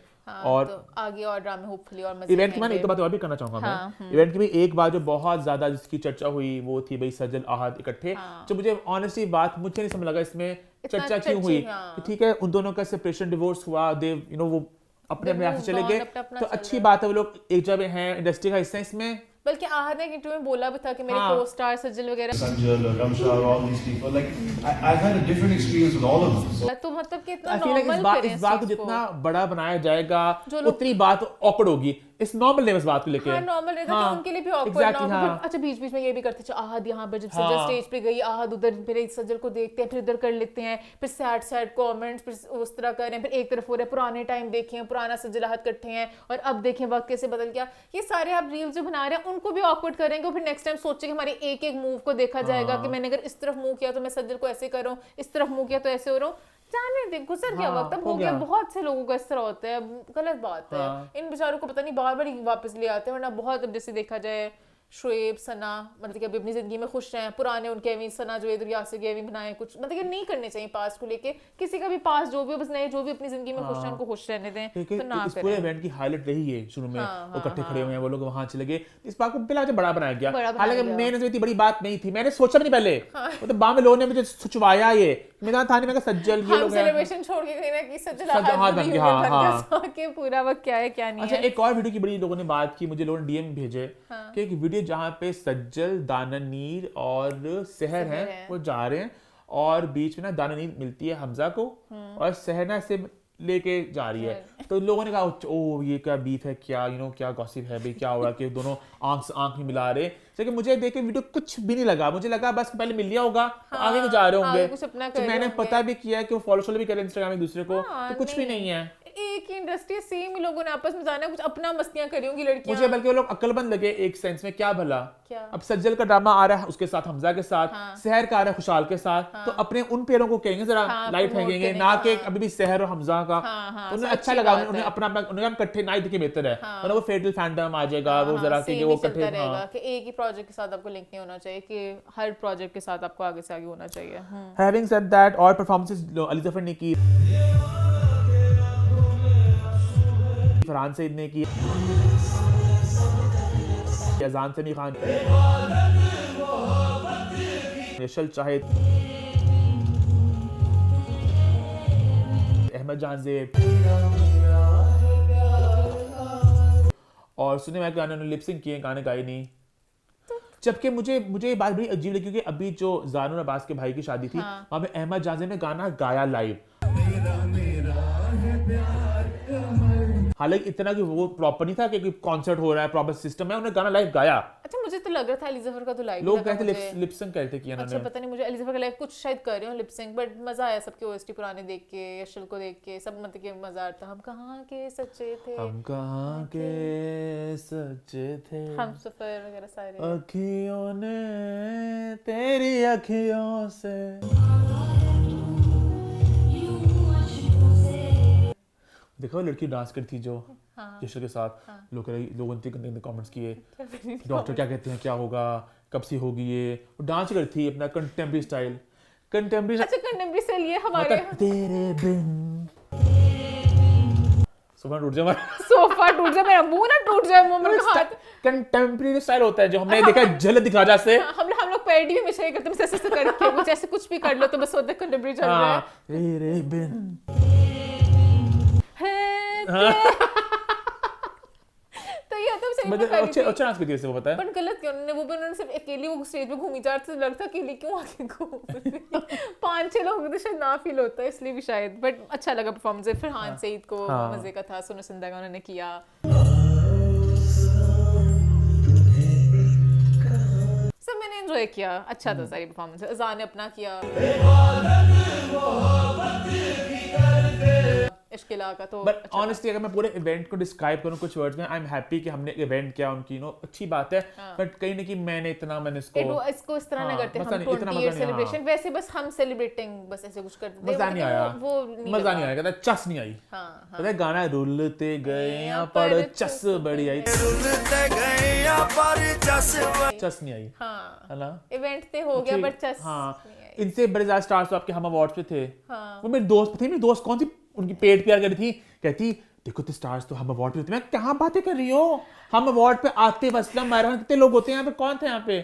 और तो आगे और ड्रामे होपफुली और मजे इवेंट की मैंने एक आएंगे। तो बात और भी करना चाहूंगा मैं, इवेंट की भी एक बात जो बहुत ज्यादा जिसकी चर्चा हुई वो थी भाई सज्जल आहद इकट्ठे, जो मुझे ऑनेस्टली बात मुझे नहीं समझ लगा इसमें चर्चा क्यों हुई। कि ठीक है उन दोनों का सेपरेशन डिवोर्स हुआ, दे यू नो वो अपने अपने रास्ते चले गए, तो अच्छी बात है वो लोग एक जगह हैं, इंडस्ट्री का हिस्सा है इसमें। बल्कि आहद ने एक इंटरव्यू में बोला भी था कि मेरे को स्टार सज्जल वगैरह, Sanjal, Ramshar, all these people, like I've had a different experience with all of them. So तो मतलब कि इतना I feel like नॉर्मल इस बात को जितना बड़ा बनाया जाएगा उतनी बात ऑकवर्ड होगी। इस नॉर्मल है इस बात को लेके, हाँ नॉर्मल रहता हाँ, तो उनके लिए भी awkward exactly, ना हो। हाँ। अच्छा बीच बीच में ये भी करते थे, आहद यहाँ पर जब सज्जल स्टेज पे गई, आहद उधर, फिर एक सज्जल को देखते हैं, फिर इधर कर लेते हैं, फिर सैड सैड कमेंट्स, फिर उस तरह कर रहे हैं, फिर एक तरफ हो रहा है पुराने टाइम देखें, पुराना सज्जल आहद इकट्ठे हैं, और अब देखें वक्त कैसे बदल गया। ये सारे आप रील्स जो बना रहे हैं उनको भी ऑकवर्ड करेंगे, फिर नेक्स्ट टाइम सोचे कि हमारे एक एक मूव को देखा जाएगा कि मैंने अगर इस तरफ मूव किया तो मैं सज्जल को ऐसे कर रहा हूँ, इस तरफ मूव किया तो ऐसे हो रहा हूँ। जाने दे, गुजर गया वक्त, अब हो गया। बहुत से लोगों का इस तरह होता है, गलत बात है। इन बेचारों को पता नहीं बार बार वापस ले आते हैं, वरना बहुत, अब जैसे देखा जाए शोएब सना, मतलब कि अभी अपनी जिंदगी में खुश हैं, पुराने उनके अमीन सना जो इधर यासिर के अमीन बनाए कुछ, मतलब कि नहीं करने चाहिए पास्ट को लेके, किसी का भी पास्ट जो भी, बस नए जो भी अपनी जिंदगी में खुश हैं उनको खुश रहने दें, तो ना इस पूरे करें। इवेंट की हाईलाइट रही है शुरू में, वो इकट्ठे खड़े हुए हैं, वो लोग वहां चले गए, इस बात को बिला बड़ा बनाया गया। हालांकि मेरे नजर इतनी बड़ी बात नहीं थी, मैंने सोचा भी नहीं पहले, वो तो बाद में लोगों ने मुझे सुचवाया, ये मेरा था नहीं, मैं कहा सज्जल ये लोग हैं, सेलिब्रेशन छोड़ के गए ना कि सज्जल सज्जल आहद बन गया, हाँ। के पूरा वक्त क्या है क्या नहीं अच्छा है। एक और वीडियो की बड़ी लोगों ने बात की, मुझे लोगों ने डीएम भेजे कि एक वीडियो जहाँ पे सज्जल, दानानीर और सहर हैं वो जा रहे हैं, और बीच में ना दानानीर मिलती है हमजा को, और सहर ना ऐसे लेके जा रही है, तो लोगों ने कहा ओ ये क्या बीफ है, क्या यू नो क्या गॉसिप है भाई, क्या हो रहा है कि दोनों आंख से आंख नहीं मिला रहे। लेकिन मुझे देख के वीडियो कुछ भी नहीं लगा, मुझे लगा बस पहले मिल लिया होगा तो आगे को जा रहे होंगे, तो मैंने पता भी किया कि वो फॉलो भी करे इंस्टाग्राम एक दूसरे को, तो कुछ भी नहीं है। एक ही इंडस्ट्री सेम ही लोगों ने आपस में जाना, कुछ अपना मस्तियां करी होंगी लड़कियां। मुझे बल्कि वो लोग अक्लमंद लगे एक सेंस में, क्या भला क्या? अब सज्जल का ड्रामा आ रहा है उसके साथ हमजा के साथ, सहर का आ रहा है खुशहाल के साथ, तो अपने उन पेड़ों को कहेंगे जरा लाइट फेंकेंगे, ना कि अभी भी सहर और हमजा का। तो उन्हें अच्छा लगा, उन्हें अपना उन्हें इकट्ठे ना दिखे बेहतर है, वरना वो फेटल फैंटम आ जाएगा, वो जरा कि वो इकट्ठे रहेगा कि एक ही प्रोजेक्ट के साथ आपको लिंक नहीं होना चाहिए, कि हर प्रोजेक्ट के साथ आपको आगे से आगे होना चाहिए। हैविंग सेड दैट, और परफॉर्मेंसेस अली जफर ने की, फरहान सईद ने की, अजान समी खान, यशल शाहिद, अहमद जानजेब, और सुने मैं गाने लिप सिंक किए, गाने गाए नहीं। जबकि मुझे ये बात बड़ी अजीब लगी क्योंकि अभी जो जानूर अब्बास के भाई की शादी थी, वहां पे अहमद जानजेब ने गाना गाया लाइव, हालांकि इतना कि वो प्रॉपर नहीं था कि कॉन्सर्ट हो रहा है, प्रॉपर सिस्टम है, उन्होंने गाना लाइव गाया। अच्छा मुझे तो लग रहा था अली जफर का तो लाइव लोग कहते लिप सिंक कहते किया अच्छा पता नहीं, मुझे अली जफर का लाइव कुछ शायद कर रहे हो लिप सिंक, बट मजा आया सबके ओएसटी पुराने देख के, यशल को देख के, सब मतलब कि मजा आता। हम कहाँ के सच्चे थे, हम कहाँ के सच्चे थे, हम सफर वगैरह सारे, अखियों ने तेरी अखियों से। देखो लड़की डांस करती जो यशल के साथ, लोगों ने कमेंट्स किए, डॉक्टर क्या कहते हैं क्या होगा, कब से होगी ये, वो डांस करती अपना कंटेम्प्रेरी स्टाइल, कंटेम्प्रेरी। अच्छा कंटेम्प्रेरी स्टाइल ये हमारे तेरे बिन सोफा टूट जाए, सोफा टूट जाए, मेरा मुंह ना टूट जाए, मुंह में हाथ। कंटेम्प्रेरी स्टाइल होता है जो हमने देखा झलक दिखा जा से, हम लोग पैडी में हमेशा ये करते हैं, ऐसे करके कुछ ऐसे कुछ भी कर लो तो बस होता है कंटेम्प्रेरी चल रहा है। तेरे बिन तो ये तो सही मतलब अच्छा डांस करती है वो, पता है पर गलत क्यों उन्होंने, वो भी उन्होंने सिर्फ अकेली वो स्टेज पे घूमी जा रही थी, लगता अकेली क्यों आके घूम रही, 5-6 लोग तो शायद ना फील होता है इसलिए भी शायद, बट अच्छा लगा परफॉर्मेंस। फरहान सईद को मजे का था, सुनो सिंधा का उन्होंने किया, सब मैंने एंजॉय किया, अच्छा था सारी परफॉर्मेंस। अज़ान ने अपना किया, मुश्किल का तो बट ऑनेस्टली अगर मैं पूरे इवेंट को डिस्क्राइब करूं कुछ वर्ड्स में, आई एम हैप्पी कि हमने इवेंट किया उनकी अच्छी बात है, बट कहीं ना कहीं मैंने इसको इस तरह ना करते हम 28 सेलिब्रेशन वैसे बस हम सेलिब्रेटिंग बस ऐसे कुछ करते थे, मजा नहीं आया, वो मजा नहीं आया, कहता चस नहीं आई। पता है गाना रुलते गए या पर चस बड़ी आई, रुलते गए या पर चस नहीं आई, है ना। इवेंट ते हो गया बट चस इनसे बड़े ज्यादा स्टार्स तो आपके हम अवार्ड्स पे थे। वो मेरे दोस्त कौन थी, उनकी पेट प्यार करी थी, कहती देखो तो स्टार्स तो हम अवार्ड पे होते। मैं क्या बातें कर रही हो, हम अवार्ड पे आते वसलम महरहान कितने लोग होते हैं यहाँ पे, कौन थे यहाँ पे,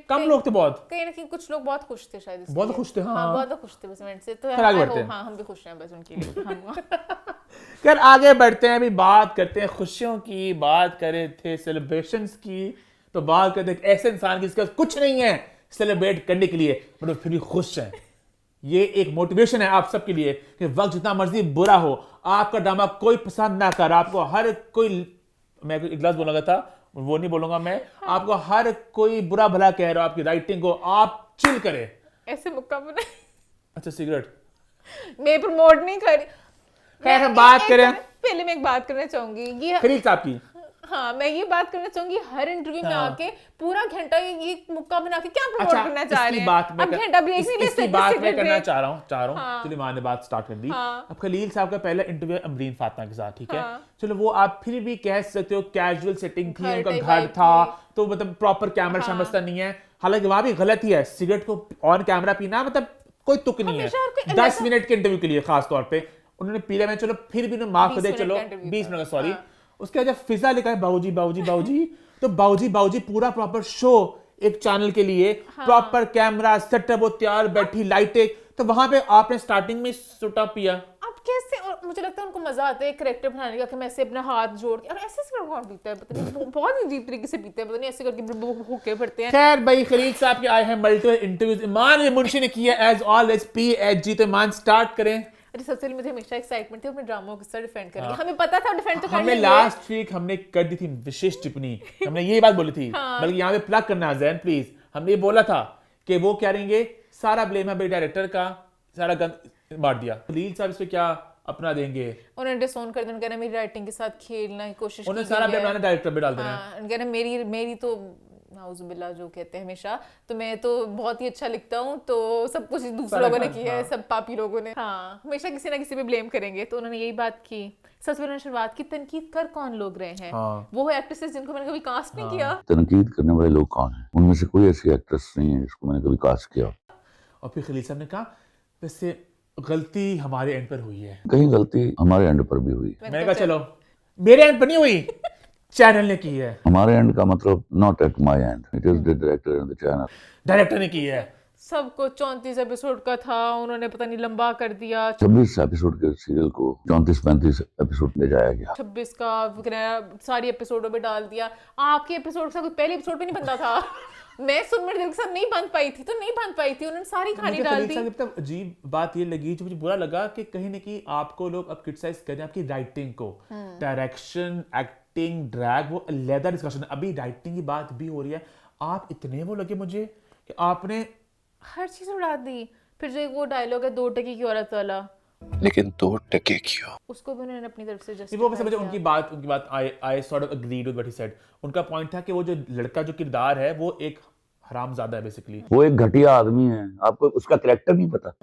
कम लोग थे बहुत, कहीं ना कहीं कुछ लोग बहुत खुश थे शायद, बहुत खुश थे। हाँ बहुत खुश थे बस इवेंट से, तो हाँ हम भी खुश हैं बस उनके लिए। खैर आगे बढ़ते हैं, अभी बात करते हैं खुशियों की, बात करे थे सेलिब्रेशंस की, तो बात करते हैं ऐसे इंसान की जिसके पास कुछ नहीं है सेलिब्रेट करने के लिए बट फिर भी खुश है। ये एक मोटिवेशन है आप सबके लिए कि वक्त जितना मर्जी बुरा हो, आपका ड्रामा कोई पसंद ना कर, आपको हर कोई, मैं एक लफ्ज़ बोलूंगा था वो नहीं बोलूंगा मैं, आपको हर कोई बुरा भला कह रहा हो आपकी राइटिंग को, आप चिल करें। ऐसे मुक्का बना, अच्छा सिगरेट मैं प्रमोट नहीं कर, खैर हम बात करें, पहले मैं एक बात करना चाहूंगी ये खलील साहब की। हाँ मैं ये बात करना चाहूंगी, हर इंटरव्यू में आके पूरा घंटा ये मुक्का बना के क्या प्रमोट करना चाह रहे हैं, अब घंटा ब्रेक नहीं ले सकते, बात मैं करना चाह रहा हूँ चलिए माँ ने बात स्टार्ट कर दी। अब खलील साहब का पहला इंटरव्यू अमरीन फातिमा के साथ, ठीक है चलो वो आप फिर भी कह सकते हो कैजुअल सेटिंग थी, उनका घर था तो मतलब प्रॉपर कैमरा समझता नहीं है, हालांकि वहां भी गलत ही है, सिगरेट को ऑन कैमरा पीना मतलब कोई तुक नहीं है, 10 मिनट के इंटरव्यू के लिए खास तौर पे उन्होंने पी लिया, मैं चलो फिर भी माफ कर दे, चलो 20 मिनट का सॉरी। उसके बाद जब फिजा लिखा है बाबूजी बाबूजी बाबूजी, तो बाबूजी बाबूजी पूरा प्रॉपर शो एक चैनल के लिए, प्रॉपर कैमरा सेटअप, वो तैयार बैठी लाइटें, तो वहां पे आपने स्टार्टिंग में सुटा पिया। अब कैसे, और मुझे लगता है उनको मजा आता है कैरेक्टर बनाने का कि मैं ऐसे अपना हाथ जोड़ के, और ऐसे कौन पीता है पता नहीं, बहुत अजीब तरीके से पीते हैं, पता नहीं ऐसे करके भूखे पड़ते हैं। खैर भाई खलील साहब के आए हैं मल्टीपल इंटरव्यूज, ईमान मुंशी ने किया एज ऑलवेज PHG, तो ईमान स्टार्ट करें। अरे सबसे पहले मुझे हमेशा एक्साइटमेंट थी अपने ड्रामों को सर डिफेंड करने, हमें पता था डिफेंड तो करना हमें लास्ट वीक हमने कर दी थी विशेष टिप्पणी, हमने यही बात बोली थी, बल्कि यहाँ पे प्लग करना है जैन प्लीज, हमने ये बोला था कि वो क्या करेंगे, सारा ब्लेम है डायरेक्टर का, सारा गंद मार दिया। खलील साहब इस पे क्या अपना देंगे, उन्होंने डिसोन कर दिया, उन्होंने मेरी राइटिंग के साथ खेलने की कोशिश की, उन्होंने सारा ब्लेम डायरेक्टर पे डाल देना, उन्होंने मेरी तो नाउजुबिल्ला जो कहते हैं हमेशा, तो मैं तो बहुत ही अच्छा लिखता हूँ, तो सब कुछ दूसरे लोगों ने किया है, सब पापी लोगों ने, हाँ हमेशा किसी ना किसी पे ब्लेम करेंगे, तो उन्होंने यही बात की। सबसे पहले शुरुआत की, तनकीद कर कौन लोग रहे हैं, वो एक्ट्रेसेस जिनको मैंने कभी कास्ट नहीं किया। तनकीद करने वाले लोग कौन हैं, उनमें से कोई ऐसी एक्ट्रेस नहीं है जिसको मैंने कभी कास्ट किया। और फिर खलील साहब ने कहा वैसे गलती हमारे एंड पर हुई है, कहीं गलती हमारे एंड पर भी हुई, मैंने कहा चलो मेरे एंड पर नहीं हुई, चैनल ने की है। हमारे एंड का मतलब not at my and, it is the director and the channel, director ने की है। सबको 34 एपिसोड का था, उन्होंने पता नहीं लंबा कर दिया, 26 एपिसोड के सीरियल को 34-35 एपिसोड ले जाया गया, 26 का सारी एपिसोडों में डाल दिया। आपके एपिसोड का कोई पहले एपिसोड पे नहीं बनता था, मैं सुनमर दिल के साथ नहीं बन पाई थी, तो नहीं बन पाई थी, उन्होंने सारी कहानी डाल दी। मतलब अजीब बात ये लगी, जो मुझे बुरा लगा कि कहीं ना कहीं आपको लोग अब क्रिटिसाइज कर रहे हैं आपकी राइटिंग को, डायरेक्शन, एक्टिंग, ड्रैग, वो अलग डिस्कशन है, अभी राइटिंग की बात भी हो रही है, आप इतने वो लगे मुझे कि आपने हर चीज उड़ा दी। फिर जो वो डायलॉग है 2 टके की औरत वाला, लेकिन 2 टके क्यों, उसको भी उन्होंने अपनी तरफ से वो वैसे मुझे उनकी बात I sort of agreed with what he said. उनका पॉइंट था कि वो जो लड़का जो किरदार है वो एक हरामजादा है बेसिकली, वो एक घटिया आदमी है, आपको उसका कैरेक्टर नहीं पता।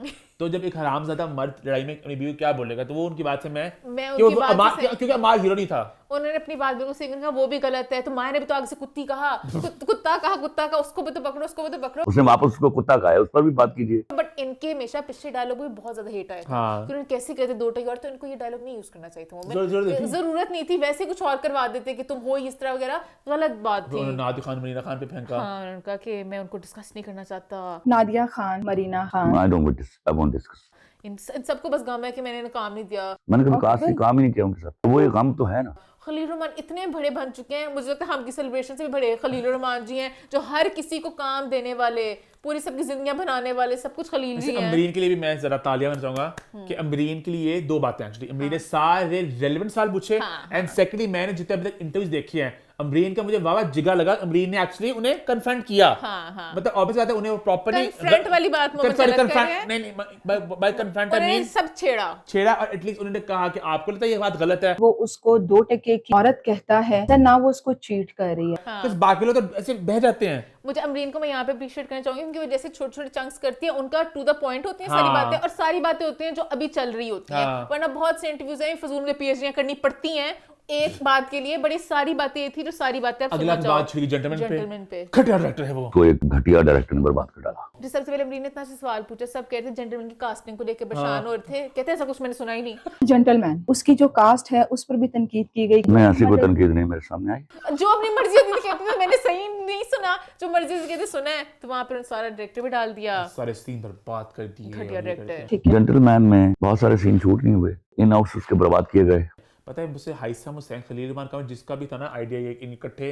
तो जब एक हरामजादा मर्द लड़ाई में अपनी बीवी क्या बोलेगा, तो वो उनकी बात से मैं उनकी बात से क्योंकि अमार हीरो नहीं था, उन्होंने अपनी बात बिल्कुल सही कहा, वो भी गलत है, तो माया ने भी तो आगे से कुत्ता कहा, उसको भी तो पकड़ो, उसने वापस उसको कुत्ता कहा है, उस पर भी बात कीजिए। बट इनके हमेशा पिछले डायलॉग में बहुत ज्यादा हेट आया था, कि उन्होंने कैसे कहते 2 टके और, तो इनको ये डायलॉग नहीं यूज करना चाहिए था, जरूरत नहीं थी, वैसे कुछ और करवा देते कि तुम हो इस तरह वगैरह, गलत बात थी। नादिया खान मरीना खान पे फेंका, उन्होंने कहा कि मैं उनको डिस्कस नहीं करना चाहता, Nadia Khan, Marina Khan, I won't discuss। इन सबको बस गम है कि मैंने काम नहीं दिया, मैंने कभी काम ही नहीं किया उनके साथ, तो वो ये गम तो है ना। खलील रहमान इतने बड़े बन चुके हैं, मुझे लगता है हम की सेलिब्रेशन से भी बड़े खलील रहमान जी हैं, जो हर किसी को काम देने वाले, पूरी सबकी जिंदगियां बनाने वाले, सब कुछ खलील जी हैं। अमरीन के लिए भी मैं जरा तालियां बजाना चाहूंगा कि अमरीन के लिए 2 बातें एक्चुअली, अमरीन ने सारे रेलेवेंट सवाल पूछे, एंड सेकंडली मैंने जितने अभी तक इंटरव्यूज देखे हैं अमरीन का मुझे वावा जिगर लगा, अमरीन ने एक्चुअली उन्हें कन्फ्रंट किया। हाँ। मतलब ऑब्वियस बात है, उन्हें प्रॉपर्ली कन्फ्रंट वाली बात मोहम्मद गलत कर रहे हैं। नहीं बाय कन्फ्रंट आई मीन सब छेड़ा और एटलीस्ट उन्होंने कहा कि आपको लगता है ये बात गलत है। वो उसको 2 टके की औरत कहता है ना, वो उसको चीट कर रही है। तो बाकी लोग तो ऐसे बह जाते हैं। मुझे अमरीन को मैं यहाँ पे अप्रिशिएट करना चाहूंगी क्योंकि वो जैसे छोटे छोटे चंक्स करती है, उनका टू द पॉइंट होती है सारी बातें, और सारी बातें होती हैं जो अभी चल रही होती हैं। वरना बहुत से इंटरव्यूज हैं फजूल में पीएचडी करनी पड़ती हैं एक बात के लिए, बड़ी सारी बातें ये थी जो सारी बातें आप अगला सुनना चाहो। बात छुड़ी जेंटलमैन पे। घटिया डायरेक्टर है वो। तो एक घटिया डायरेक्टर ने बर्बाद कर डाला। जो सबसे पहले अमरीन ने इतना से सवाल पूछा, सब कहते हैं जेंटलमैन की कास्टिंग को लेकर परेशान हो रहे थे, कहते हैं ऐसा कुछ मैंने सुना ही नहीं। जेंटलमैन, उसकी जो कास्ट है उस पर भी तनकीद की गई। मैं ऐसी कोई तनकीद नहीं मेरे सामने आई। जो अपनी मर्जी होती थी कहते थे मैंने सही नहीं सुना, जो मर्जी से कहते सुना है, तो वहां पर सारा डायरेक्टर भी डाल दिया, सारे सीन बर्बाद कर दिए। घटिया डायरेक्टर। जेंटलमैन में बहुत सारे सीन शूट नहीं हुए, इन आउट्स उसके बर्बाद किए गए। पता है मुझसे हाइसम हुसैन खलील रहमान का जिसका भी था ना आइडिया ये इन इकट्ठे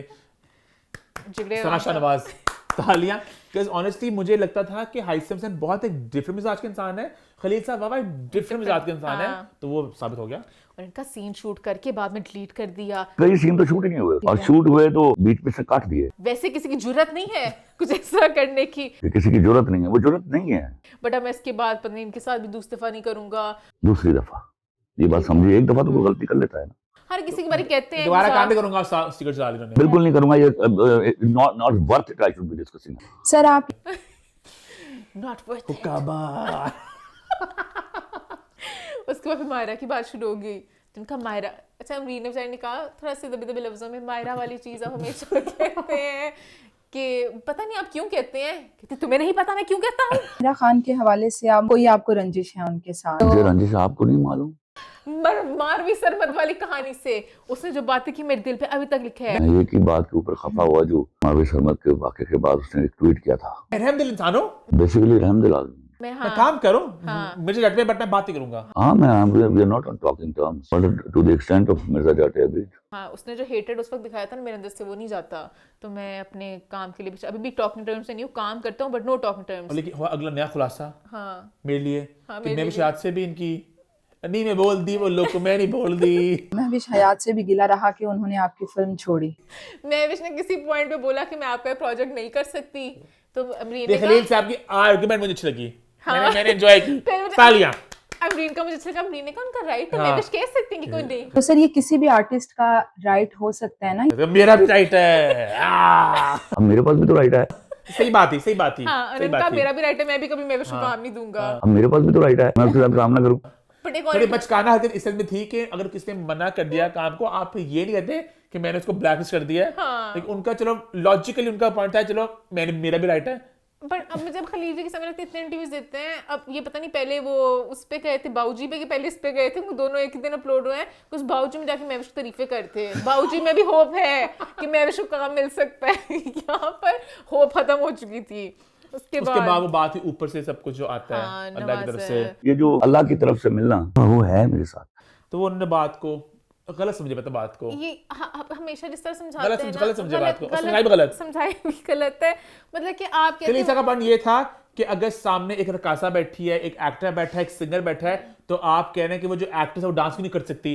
जिगरे सना शाहनवाज तालियां, बिकॉज़ ऑनेस्टली मुझे लगता था कि हाइसम हुसैन बहुत एक डिफरेंट मिजाज के इंसान है, खलील साहब वावा डिफरेंट मिजाज के इंसान है, तो वो साबित हो गया। और इनका सीन शूट करके बाद में डिलीट कर दिया। कई सीन तो शूट ही नहीं हुए, और शूट हुए तो बीच में से काट दिए। वैसे किसी की जुर्रत नहीं है कुछ ऐसा करने की, किसी की जरूरत नहीं है, वो जरूरत नहीं है। बट अब मैं इसके बाद पता नहीं इनके साथ भी दूसरी दफा नहीं करूंगा। दूसरी दफा ये बात समझिए, एक दफा तो कोई गलती कर लेता है ना। हर किसी के बारे कहते हैं दोबारा काम नहीं करूंगा सिगरेट जला लेना। बिल्कुल नहीं करूंगा, ये not worth it I should be discussing. Sir आप नॉट वर्थ हुक्काबा। उसके बाद फिर मायरा की बात शुरू हो गई, जिनका मायरा, अच्छा अमरीन ने बेचारी ने कहा थोड़ा सी दबे दबे लफ्जों में, मायरा वाली चीज आप हमेशा कहते हैं कि पता नहीं आप क्यों कहते हैं, कहते तुम्हें नहीं पता मैं क्यों कहता हूँ। मेरा खान के हवाले से आप कोई आपको रंजिश है उनके साथ? मुझे रंजिश आपको नहीं मालूम। मारवी सरमद वाली कहानी से उसने जो बातें की मेरे दिल पे अभी तक लिखा है। मैं एक ही बात के ऊपर खफा हुआ जो मारवी सरमद के वाक़े के बाद उसने एक ट्वीट किया था। रहमदिल इंसान हो, बेसिकली रहमदिल आदमी। मैं मैं काम करूं, मुझे जट में बट मैं बात ही करूंगा। हाँ मैं we are not on talking terms but to the extent of Mirza Jat agreed. हाँ, उसने जो हेटेड उस वक्त दिखाया था ना मेरे अंदर से वो नहीं जाता, तो मैं अपने काम के लिए भी अभी भी टॉकिंग टर्म्स से नहीं हूँ, काम करता हूँ बट नो टॉकिंग टर्म्स। लेकिन हुआ अगला नया खुलासा हाँ मेरे लिए हाँ, कि मैं भी शायद से भी इनकी नहीं मैं बोल दी, वो लोग को मैं नहीं बोल दी। मैं भी हयात से भी गिला रहा कि उन्होंने आपकी फिल्म छोड़ी। मैं विश ने किसी पॉइंट पे बोला कि मैं आपका प्रोजेक्ट नहीं कर सकती, तो अमरीन ने खलील साहब की आर्गुमेंट मुझे अच्छी लगी, हाँ। मैंने एंजॉय की। तालियां। अमरीन का मुझे अच्छा लगा, अमरीन ने कहा उनका राइट है, मैं विश कह सकती हूँ कि कोई नहीं। तो सर ये किसी भी आर्टिस्ट का राइट हो सकता है ना? मेरा भी राइट है। अब मेरे पास भी तो राइट है। सही बात ही, सही बात ही। हाँ, उनका मेरा भी राइट है, मैं भी कभी मैं विश को काम नहीं दूंगा। अब मेरे पास भी तो राइट है, मैं उसके साथ काम ना करूं। थोड़ी बचकाना हरकत इस में थी कि अगर किसी ने मना कर दिया काम को, आप ये नहीं कहते कि मैंने उसको ब्लैकलिस्ट कर दिया। हाँ। लेकिन उनका चलो लॉजिकली उनका पॉइंट था, चलो मैंने मेरा भी राइट है। पर अब मुझे जब खलील जी के समय लगते इतने इंटरव्यूज देते हैं, अब ये पता नहीं पहले वो उस पे गए थे बाऊजी पे कि पहले इस पे गए थे, वो दोनों एक ही दिन अपलोड हुए हैं। उस बाऊजी में जाके महविश तारीफे करते हैं, बाऊजी में भी होप है कि महविश को काम मिल सकता है। यहाँ पर होप खत्म हो चुकी थी। उसके बाद वो बात ही ऊपर से सब कुछ जो आता है अल्लाह की तरफ से, ये जो अल्लाह की तरफ से मिलना वो है मेरे साथ। तो वो उन्होंने बात को गलत समझे, पता बात को ये हमेशा जिस तरह समझाते हैं ना, गलत समझे बात को, समझाई भी गलत, समझाई भी गलत है। मतलब कि आप कहते का पॉइंट ये था कि अगर सामने एक रकासा बैठी है, एक एक्टर बैठा है, एक सिंगर बैठा है, तो आप कह रहे हैं कि वो जो एक्ट्रेस है वो डांस क्यों नहीं कर सकती?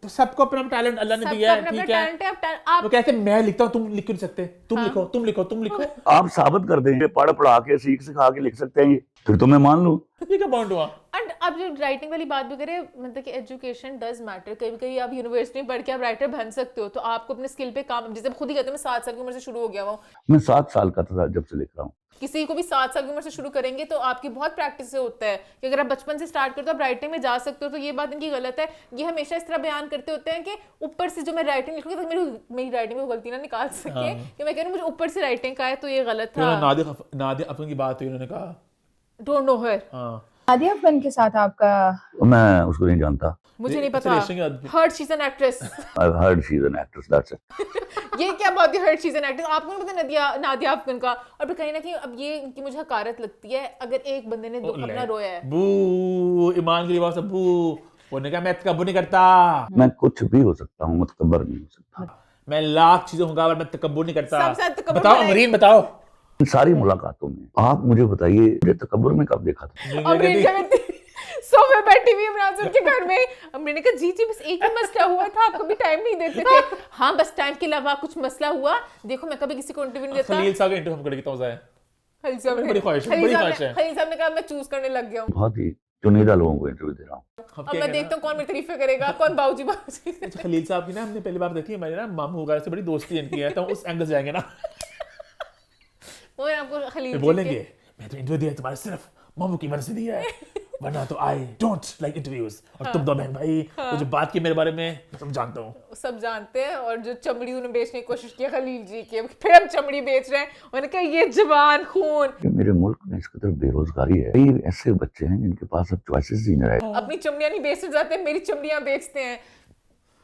तो सबको अपना टैलेंट अल्लाह ने दिया है, ठीक है। वो कहते हैं मैं लिखता हूँ, तुम लिख क्यों नहीं सकते? तुम लिखो, तुम लिखो, तुम लिखो। आप साबित कर देंगे, पढ़ पढ़ा के सीख सिखा के लिख सकते हैं, फिर तो मैं मान लूं। ये क्या पॉइंट हुआ? एंड अब जो राइटिंग वाली बात भी करें, मतलब कि एजुकेशन डज मैटर। कभी कभी आप यूनिवर्सिटी में पढ़ के आप राइटर बन सकते हो, तो आपको अपने स्किल पे काम, जैसे खुद ही कहते हैं मैं 7 साल की उम्र से शुरू हो गया हूँ। मैं 7 साल का था जब से लिख रहा हूँ। किसी को भी 7 साल की उम्र से शुरू करेंगे तो आपकी बहुत प्रैक्टिस से होता है कि अगर आप बचपन से स्टार्ट करते हो आप राइटिंग में जा सकते हो। तो ये बात इनकी गलत है। ये हमेशा इस तरह बयान करते होते हैं कि ऊपर से जो मैं राइटिंग लिखूंगी तो मेरी राइटिंग में गलती ना निकाल सके, कि मैं कह रही हूँ मुझे ऊपर से राइटिंग का है, तो ये गलत था। नादिया अफगान की बात हुई, उन्होंने कहा डोंट नो हर। नादिया अफगान के साथ आपका? मैं उसको नहीं जानता, मुझे नहीं पता। Heard she is an actress. I've heard she's an actress, that's it। ये क्या बात है, heard she is an actress? आपको नहीं पता नादिया अफगान का? और फिर कहीं ना कहीं अब ये इनकी मुझे हकारत लगती है, अगर एक बंदे ने अपना रोया है, बू ईमान की आवाज़ से बू, उन्होंने कहा मैं तकब्बुर नहीं करता। मैं कुछ भी हो सकता हूँ, मुतकब्बर नहीं हो सकता। मैं लाख चीजें होगा पर मैं तकब्बुर नहीं करता। सब तकब्बुर बताओ अमरीन, बताओ। इन सारी मुलाकातों में आप मुझे बताइए, मुझे तकब्बुर में कब देखा था? सोफे बैठी हुई इमरान खान के घर में। अब मैंने कहा जी बस एक ही मसला हुआ था, आप कभी टाइम नहीं देते थे। हाँ बस टाइम के अलावा कुछ मसला हुआ, देखो मैं कभी किसी को इंटरव्यू नहीं देता। खलील साहब का इंटरव्यू हम करेंगे, कितना मजा है। खलील साहब बड़ी ख्वाहिश है, बड़ी ख्वाहिश है। खलील साहब ने कहा मैं चूज करने लग गया हूँ। बहुत ही चुनिंदा लोगों को इंटरव्यू दे रहा हूँ। अब मैं देखता हूँ कौन मेरी तारीफें करेगा, कौन बाबूजी बाबूजी। अच्छा, खलील साहब की ना हमने पहली बार देखी, हमारे ना मामू वगैरह से बड़ी दोस्ती इनकी है, तो उस एंगल से जाएंगे ना। वो आपको खलील जी बोलेंगे मैं तो इंटरव्यू दिया तुम्हारे सिर्फ मामू की वजह से दिया है, वरना तो आई डोंट लाइक इंटरव्यूज। और तुम दो बहन भाई वो जो बात की मेरे बारे में तुम जानता हूँ, सब जानते हैं। और जो चमड़ी उन्होंने बेचने की कोशिश की खलील जी की, फिर हम चमड़ी बेच रहे हैं। उन्होंने कहा ये जवान खून। मेरे मुल्क में इस कदर बेरोजगारी है, कई ऐसे बच्चे हैं जिनके पास अब चॉइसेस ही नहीं रहे। अपनी चमड़ियां नहीं बेचते जाते, मेरी चमड़ियां बेचते हैं।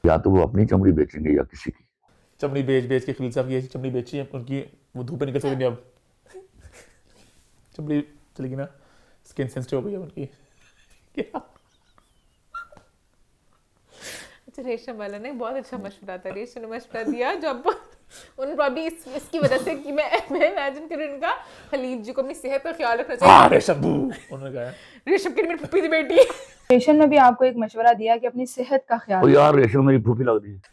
या तो वो अपनी चमड़ी बेचेंगे या किसी की। चमड़ी बेच के खलील साहब की ऐसी चमड़ी बेची है, उनकी वो धूप में निकल सकती नहीं, अब चमड़ी चलेगी ना, स्किन सेंसिटिव हो गई है उनकी। क्या अच्छा, रेशम वाला ने बहुत अच्छा मशवरा था, रेशम ने मशवरा दिया जो अब उन प्रॉब्ली इसकी वजह से कि मैं इमेजिन कर उनका खलील जी को अपनी सेहत का ख्याल रखना चाहिए। रेशम उन्होंने कहा रेशम की मेरी फूफी की बेटी। रेशम ने भी आपको एक मशवरा दिया कि अपनी सेहत का ख्याल ओ यार रेशम मेरी फूफी लग रही है।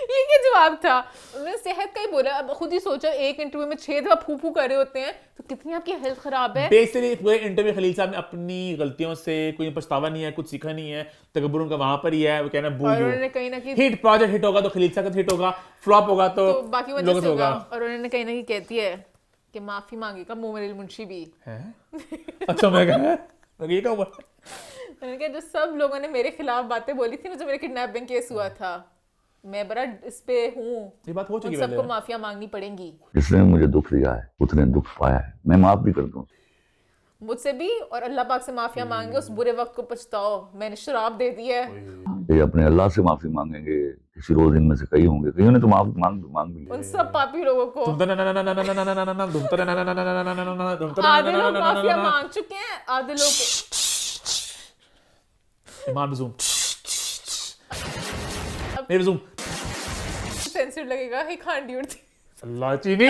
ये क्या जवाब था? उन्होंने सेहत का ही बोला। अब खुद ही सोचो, एक इंटरव्यू में 6 दफा फूफू कर रहे होते हैं तो कितनी आपकी हेल्थ खराब है। बेसिकली पूरे इंटरव्यू खलील साहब ने अपनी गलतियों से कोई पछतावा नहीं है, कुछ सीखा नहीं है, तकब्बुर उनका वहां पर ही है। वो कहना बू और उन्होंने कहीं ना कहीं हिट प्रोजेक्ट हिट होगा तो खलील साहब का हिट होगा, फ्लॉप होगा तो बाकी वजह लोगों से से होगा। होगा। और उन्होंने कहीं ना कहीं कहती है कि माफी मांगेगा मोमिन मुंशी भी। अच्छा मैं ये कहूँगा, उन्होंने कहा जो सब लोगों ने मेरे खिलाफ बातें बोली थी ना, जो मेरे किडनैपिंग केस हुआ था, मैं बड़ा इस पे हूँ, ये बात हो चुकी उन सबको है। माफिया मांगनी पड़ेंगी। जिसने मुझे दुख दिया है उतने दुख पाया है, मैं माफ भी कर दूं। मुझसे भी और अल्लाह पाक से माफिया मांगे, उस बुरे वक्त को पछताओ। मैंने शराब दे दी है। ये अपने अल्लाह से माफी मांगेंगे, किसी रोज इनमें से कई होंगे, कईयों ने तो मांग भी उन सब पापी लोगों को आधे लोग माफिया मांग चुके हैं, आधे लोग सेंसर लगेगा। ही खांडी उड़ती अल्लाह चीनी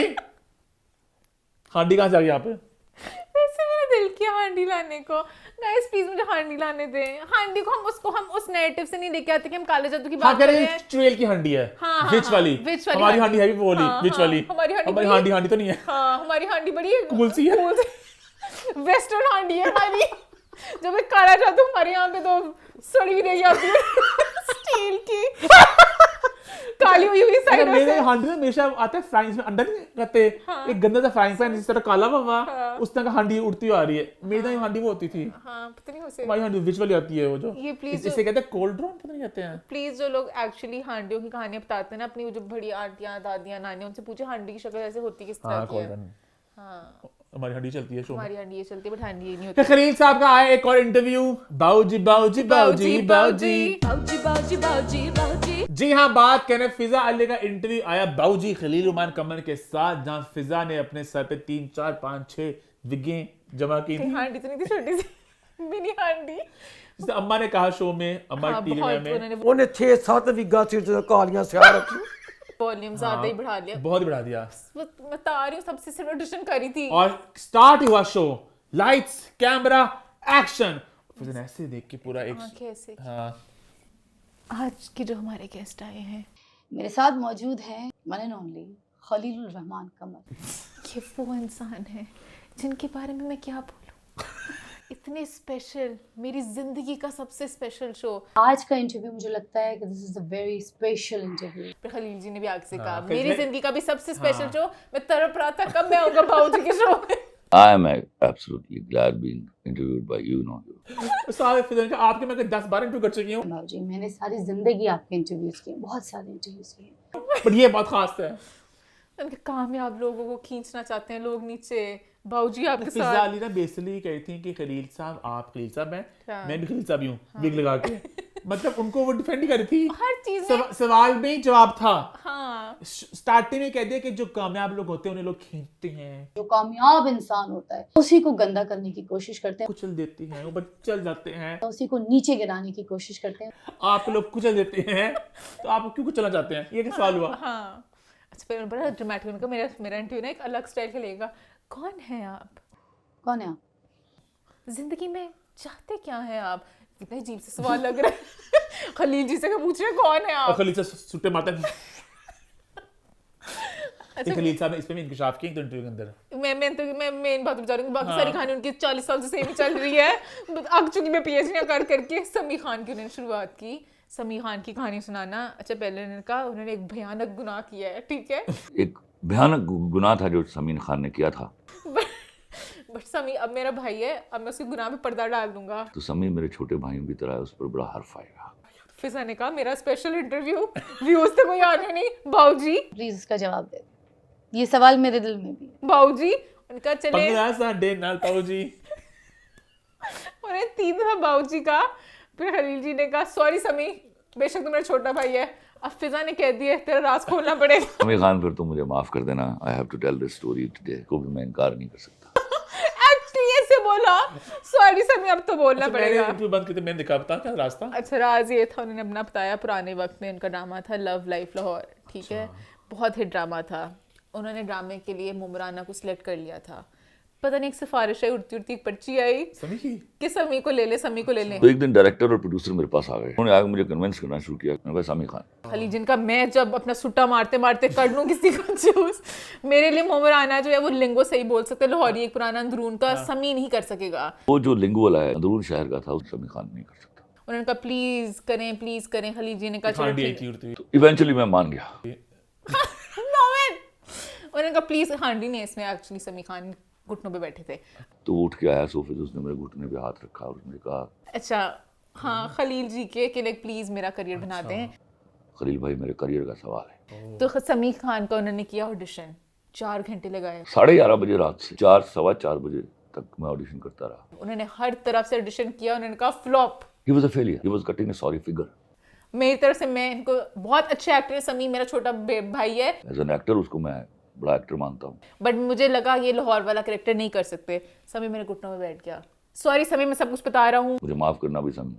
हांडी कहाँ से आ गई यहाँ पे? वैसे मेरा दिल किया हांडी लाने को। गाइस प्लीज मुझे हांडी लाने दें। हांडी को हम उस नैरेटिव से नहीं लेके आते कि हम काले जादू की बात कर रहे हैं। चुड़ैल की हांडी है, हाँ, विच वाली। हमारी हांडी है भी वो वाली, विच वाली। हमारी हांडी तो नहीं है। हाँ, हमारी हांडी बड़ी कूल सी है, वेस्टर्न हांडी है हमारी। जब मैं काला जादू हमारे यहाँ पे तो सड़ी हुई नहीं आती है स्टील की काली हुई साइड मेरे हांडी में हमेशा आता है फ्राइंग में अंडा नहीं रहते, एक गंदा सा फ्राइंग पैन जिस तरह काला हुआ, उस तरह का हांडी उड़ती आ रही है। मेरी तो हांडी वो होती थी। हाँ, पता नहीं उसे हमारी हांडी विच वाली आती है, वो जो ये प्लीज इसे कहते हैं कोल्ड ड्रॉन, पता नहीं कहते हैं। प्लीज जो लोग एक्चुअली हांडियों की कहानियां बताते हैं ना, अपनी वो जो बड़ी आंटियां दादियां नानियां, उनसे पूछे हांडी की शक्ल ऐसे होती किस तरह की है। हाँ, हमारी हांडी चलती है शो में। हमारी हांडी ये चलती है, बट हांडी ये नहीं होती। खलील साहब का आया एक और इंटरव्यू। बाऊजी बाऊजी बाऊजी बाऊजी बाऊजी बाऊजी बाऊजी बाऊजी। जी हाँ, बात करें फिजा अली का इंटरव्यू आया बाऊजी खलील उमान कमर के साथ, जहां फिजा ने अपने सर पे 3 4 5 6 विगें जमा की थी। हांडी तो नहीं थी, छोटी सी मिनी हांडी। जिसे अम्मा ने कहा शो में, अम्मा टीवी में ਉਹਨੇ 6-7 ਵਿਗਾ ਸਿਰ ਤੇ ਕਾਲੀਆਂ ਸਿਆਹ ਰੱਖੀ। वॉल्यूम ज्यादा ही बढ़ा लिया, बहुत ही बढ़ा दिया। मैं बता रही हूँ सबसे सिर्फ ऑडिशन करी थी और स्टार्ट हुआ शो, लाइट्स कैमरा एक्शन। फिर ऐसे देख के पूरा एक कैसे। हाँ, आज के जो हमारे गेस्ट आए हैं, मेरे साथ मौजूद है one and only Khalilur Rahman Qamar. ये वो इंसान है जिनके बारे में मैं क्या बोलूं। इतने स्पेशल, मेरी जिंदगी का सबसे स्पेशल शो। आज का इंटरव्यू मुझे लगता है कि this is a very special interview. फिर खलील जी ने भी आगे से कहा हाँ, मेरी जिंदगी का भी सबसे स्पेशल शो। मैं तड़प रहा था कब मैं आऊंगा बाबूजी के शो में। I am absolutely glad being interviewed by you, not you. सारे फिजा का आपके मैं 10-12 इंटरव्यू कर चुकी हूँ, बाबूजी मैंने सारी जिंदगी आपके इंटरव्यूज किए, बहुत सारे इंटरव्यूज किए, बट ये बहुत खास है। उनके कामयाब लोगों को खींचना चाहते हैं लोग नीचे। बाबूजी आपके फिजा साथ अली ना बेसिकली कही थी कि खलील साहब, आप खलील साहब हैं, हाँ। मैं भी खलील साहब ही हूँ, विग लगा के। मतलब उनको वो डिफेंड ही कर रही थी, हर चीज में। सवाल में ही जवाब था। हाँ, स्टार्टिंग में कह दिया कि जो कामयाब लोग होते हैं उन्हें लोग खींचते हैं, जो कामयाब इंसान होता है उसी को गंदा करने की कोशिश करते हैं, कुचल देते हैं, वो बच चल जाते हैं। उसी को नीचे गिराने की कोशिश करते हैं। आप लोग कुचल देते हैं तो आप क्यों कुचलना चाहते हैं? ये क्या सवाल हुआ? हाँ। अच्छा, फिर बड़ा ड्रामेटिक उनका मेरा इंटरव्यू ना एक अलग स्टाइल का लेगा। कौन है आप? कौन है आप? जिंदगी में चाहते क्या हैं आप? कितने अजीब से सवाल लग रहा है। खलील जी से क्या पूछ रहे हैं, कौन है और आप? खलील से सुट्टे मारते हैं। खलील साहब ने इस पे भी इंकशाफ किया इंटरव्यू के अंदर। मैं मेन बात बता रही हूँ, बाकी सारी कहानी उनकी 40 साल से सेम ही चल रही है। अब चूंकि मैं पीएचडी कर करके समी खान की उन्होंने शुरुआत की। समी खान की कहानी सुनाना। अच्छा, पहले उन्होंने कहा उन्होंने एक भयानक गुनाह किया है, ठीक है? एक भयानक गुनाह था जो समीर खान ने किया था। बट समी अब मेरा भाई है, अब मैं उसके गुनाह पे पर्दा डाल दूंगा। तो समीर मेरे छोटे भाइयों की तरह है, उस पर बड़ा हर्फ आएगा। फिजा ने कहा मेरा स्पेशल इंटरव्यू, व्यूज तो कोई आने नहीं। बाऊजी प्लीज इसका जवाब दे, ये सवाल मेरे दिल में भी है। बाऊजी उनका चले 15 साढ़े नाल बाऊजी। उन्हें 3 दफा बाऊजी का, फिर खलील जी ने कहा सॉरी समी, बेशक तू मेरा छोटा भाई है, अब फिजा ने कह दिया तेरा राज खोलना पड़ेगा। समीर खान फिर तो मुझे माफ कर देना, I have to tell this story today, को भी मैं इनकार नहीं कर सकता। एक्चुअली ऐसे बोला, सॉरी समी अब तो बोलना पड़ेगा। इंटरव्यू बंद करते मैंने देखा, बता क्या रास्ता। अच्छा, राज ये था, उन्होंने अपना बताया पुराने वक्त में उनका ड्रामा था लव लाइफ लाहौर, ठीक है? बहुत हिट ड्रामा था। उन्होंने ड्रामे के लिए मुमराना को सिलेक्ट कर लिया था। पता नहीं एक सिफारिश आई, उड़ती उड़ती एक पर्ची आई समी की कि समी को ले ले, समी को ले ले। तो एक दिन डायरेक्टर और प्रोड्यूसर मेरे पास आ गए, उन्होंने आगे मुझे कन्विंस करना शुरू किया। मैं समीर खान, खलील जिनका मैं जब अपना सुट्टा मारते मारते कर लूं किसी का जूस, मेरे लिए मुमराना जो है वो लिंगो सही बोल सकते, लाहौरी एक पुराना अंदरून का, समी नहीं कर सकेगा। वो जो लिंगू वाला है अंदरून शहर का था, उस समीर खान नहीं कर सकता। उन्होंने कहा प्लीज करें। खलील जी ने कहा चलो ठीक है। तो इवेंचुअली मैं मान गया। मोमेंट उन्होंने कहा प्लीज, हांडी ने इसमें एक्चुअली समी खान घुटनों पे बैठे थे। तो वो उठ के आया सोफे से, उसने मेरे घुटने पे हाथ रखा और उसने कहा, अच्छा हाँ, खलील जी के कि लाइक प्लीज मेरा करियर बना दें। खलील भाई मेरे करियर का सवाल है। तो समी खान का उन्होंने किया ऑडिशन, 4 घंटे लगाए। 11:30 बजे रात से 4 सवा 4 बजे तक मैं ऑडिशन करता रहा। उन्होंने हर तरफ से ऑडिशन किया, उन्होंने कहा flop. He was a failure, he was cutting a sorry figure. मेरी तरफ से मैं इनको बहुत अच्छे एक्टर है, समी मेरा छोटा भाई है, एज एन एक्टर उसको मैं बड़ा एक्टर मानता हूँ, बट मुझे लगा ये लाहौर वाला कैरेक्टर नहीं कर सकते। समी मेरे घुटनों में बैठ गया। सॉरी समी, मैं सब कुछ बता रहा हूँ, मुझे माफ करना भी समी,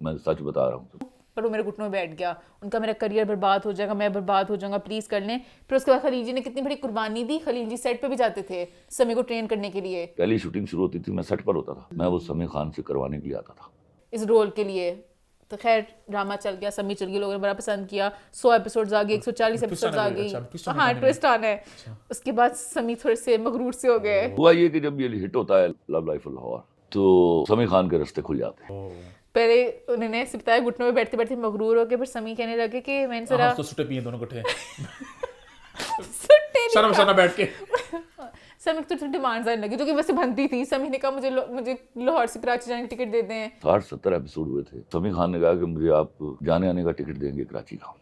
मैं सच बता रहा हूँ। पर वो मेरे घुटनों में बैठ गया। उनका मेरा करियर बर्बाद हो जाएगा, मैं बर्बाद हो जाऊंगा, प्लीज कर लें। फिर उसके बाद खलील जी ने कितनी बड़ी कुर्बानी दी। खलील जी सेट पे भी जाते थे समी को ट्रेन करने के लिए। पहली शूटिंग शुरू होती थी, मैं सेट पर होता था, मैं वो समीर खान से करवाने के लिए आता था इस रोल के लिए। तो खैर ड्रामा चल गया, समी चल गई, लोगों ने बड़ा पसंद किया। 100 एपिसोड्स आ गए, 140 एपिसोड्स आ गई। हाँ, ट्विस्ट आना है। उसके बाद समी थोड़े से मगरूर से हो गए। हुआ ये कि जब ये हिट होता है लव लाइफ ऑफ लाहौर, तो समीर खान के रास्ते खुल जाते हैं। पहले उन्होंने ऐसे बताया घुटनों में बैठते बैठते मगरूर हो गए, फिर समी कहने लगे कि मैंने जरा तो सुट्टे पिए दोनों इकट्ठे सुट्टे शर्म शर्म बैठ के। समी तो डिमांड्स आने लगी जो कि वैसे बनती थी। समी ने कहा मुझे लाहौर से कराची जाने की टिकट दे दें। 60-70 एपिसोड हुए थे। समीर खान ने कहा कि मुझे आप जाने आने का टिकट देंगे कराची का।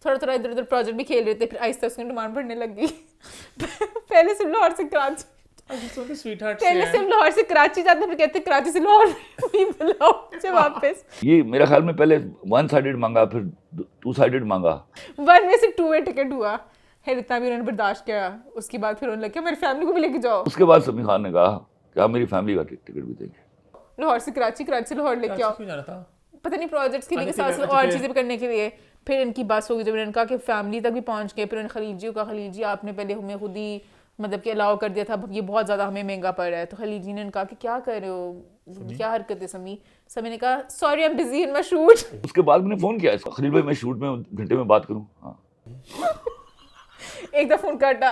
थोड़ा इधर उधर प्रोजेक्ट भी खेल रहे थे, फिर आहिस्ता उसकी डिमांड बढ़ने लगी। पहले सिर्फ लाहौर से कराची, पहले सिर्फ लाहौर से कराची जाते, फिर कहते कराची से लाहौर भी बुलाओ मुझे वापस। ये मेरा ख्याल में पहले 1 साइडेड मांगा, फिर 2 साइडेड मांगा। 1 में से 2 वे टिकट हुआ। फिर इतना भी उन्होंने बर्दाश्त किया। उसके बाद फिर उन्होंने लगा मेरी फैमिली को भी लेके जाओ। उसके बाद समीर खान ने कहा कि आप मेरी फैमिली का टिकट भी देंगे। लाहौर से कराची, कराची से लाहौर लेके आओ। पता नहीं प्रोजेक्ट्स के लिए, साथ साथ और चीज़ें करने के लिए। फिर इनकी बस हो गई, जब उन्होंने कहा कि फैमिली तक भी पहुंच गए। फिर उन्होंने खलील जी को कहा खलील जी आपने पहले हमें खुद ही मतलब कि अलाउ कर दिया था, ये बहुत ज़्यादा हमें महंगा पड़ रहा है। तो खलील जी ने कहा कि क्या कर रहे हो, क्या हरकत है समी ने कहा sorry I am busy in my shoot. उसके बाद मैंने फ़ोन किया इसको, खलील भाई मैं शूट में घंटे में बात करूँ। हाँ, एक दफा फोन काटा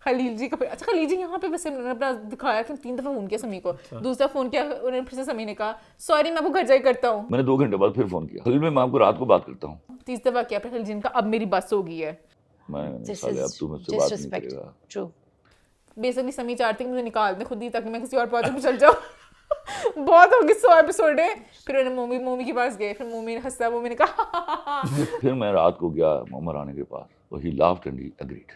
खलील जी का। फिर अच्छा खलील जी यहाँ पे वैसे उन्होंने अपना दिखाया कि 3 दफा फोन किया समी को। दूसरा फोन किया उन्होंने, फिर से समी ने कहा सॉरी मैं आपको घर जाके करता हूँ। मैंने 2 घंटे बाद फिर फ़ोन किया, खलील भाई मैं आपको रात को बात करता हूँ। 30 दफा किया। फिर खलील जी ने कहा अब मेरी बस हो गई है, मैं साले अब तू मुझसे बात नहीं करेगा। ट्रू। बेसिकली समी चाहती मुझे निकाल दे खुद ही, ताकि मैं किसी और प्रोजेक्ट में चल जाऊँ। बहुत हो गई 100 एपिसोड है। फिर उन्होंने मोमी के पास गए, फिर मोमी ने हंसा, मोमी ने कहा फिर मैं रात को गया मोहम्मद रानी के पास, और ही लाफ्ड एंड ही एग्रीड।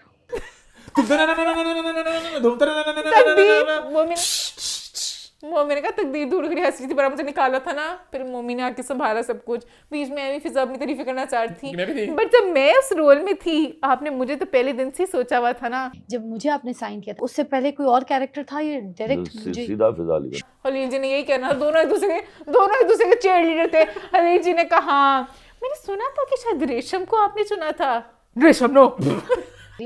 मोमी ने कहा तकदीर दूर करी, हंसी थी बड़ा मुझे निकाला था ना। फिर मोमी ने आके संभाला सब कुछ। बीच में भी फिजा अपनी तारीफ करना चाहती थी, बट जब मैं उस रोल में थी आपने मुझे तो पहले दिन से सोचा हुआ था ना। जब मुझे आपने साइन किया था उससे पहले कोई और कैरेक्टर था, ये डायरेक्ट मुझे सीधा फिजा अली। खलील जी ने यही कहना, दोनों एक दूसरे के चेयर लीडर थे। खलील जी ने कहा मैंने सुना था कि शायद रेशम को आपने चुना था। रेशम नो।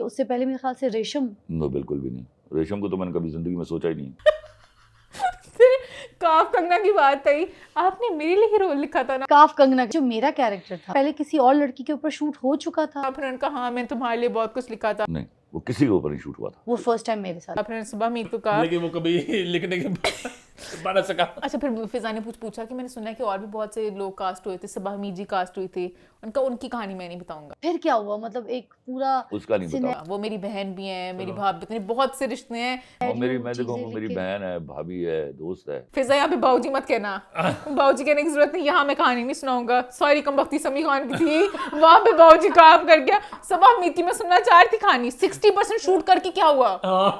उससे पहले मेरे ख्याल से रेशम। नो बिल्कुल भी नहीं, रेशम को तो मैंने कभी जिंदगी में सोचा ही नहीं। काफ कंगना की बात आई, आपने मेरे लिए ही रोल लिखा था ना। काफ कंगना जो मेरा कैरेक्टर था पहले किसी और लड़की के ऊपर शूट हो चुका था। फिर उन्होंने कहा हाँ मैं तुम्हारे लिए बहुत कुछ लिखा था। नहीं, वो किसी के ऊपर नहीं शूट हुआ था। वो फर्स्ट टाइम मेरे साथ। फिर सुबह मीत को कहा, लेकिन वो कभी लिखने के बना सका। अच्छा फिर फिजा ने पूछा कि मैंने सुना है कि और भी बहुत से लोग कास्ट हुए थे, सबा हमीद जी कास्ट हुई थी, उनकी कहानी मैं नहीं बताऊंगा। फिर क्या हुआ, मतलब एक पूरा उसका नहीं बताऊं। वो मेरी बहन भी है, मेरी भाभी, बहुत से रिश्ते हैं। वो मैं देखो मेरी बहन है, भाभी है, दोस्त है। फिजा यहाँ पे बाऊजी मत कहना, बाऊजी कहने की जरूरत नहीं, यहाँ मैं कहानी नहीं सुनाऊंगा। सॉरी कमबख्ती समी खान की थी, वहां पे बाऊजी काम कर गया। सबा हमीद की मैं सुनना चाह रही थी कहानी, 60% शूट करके क्या हुआ,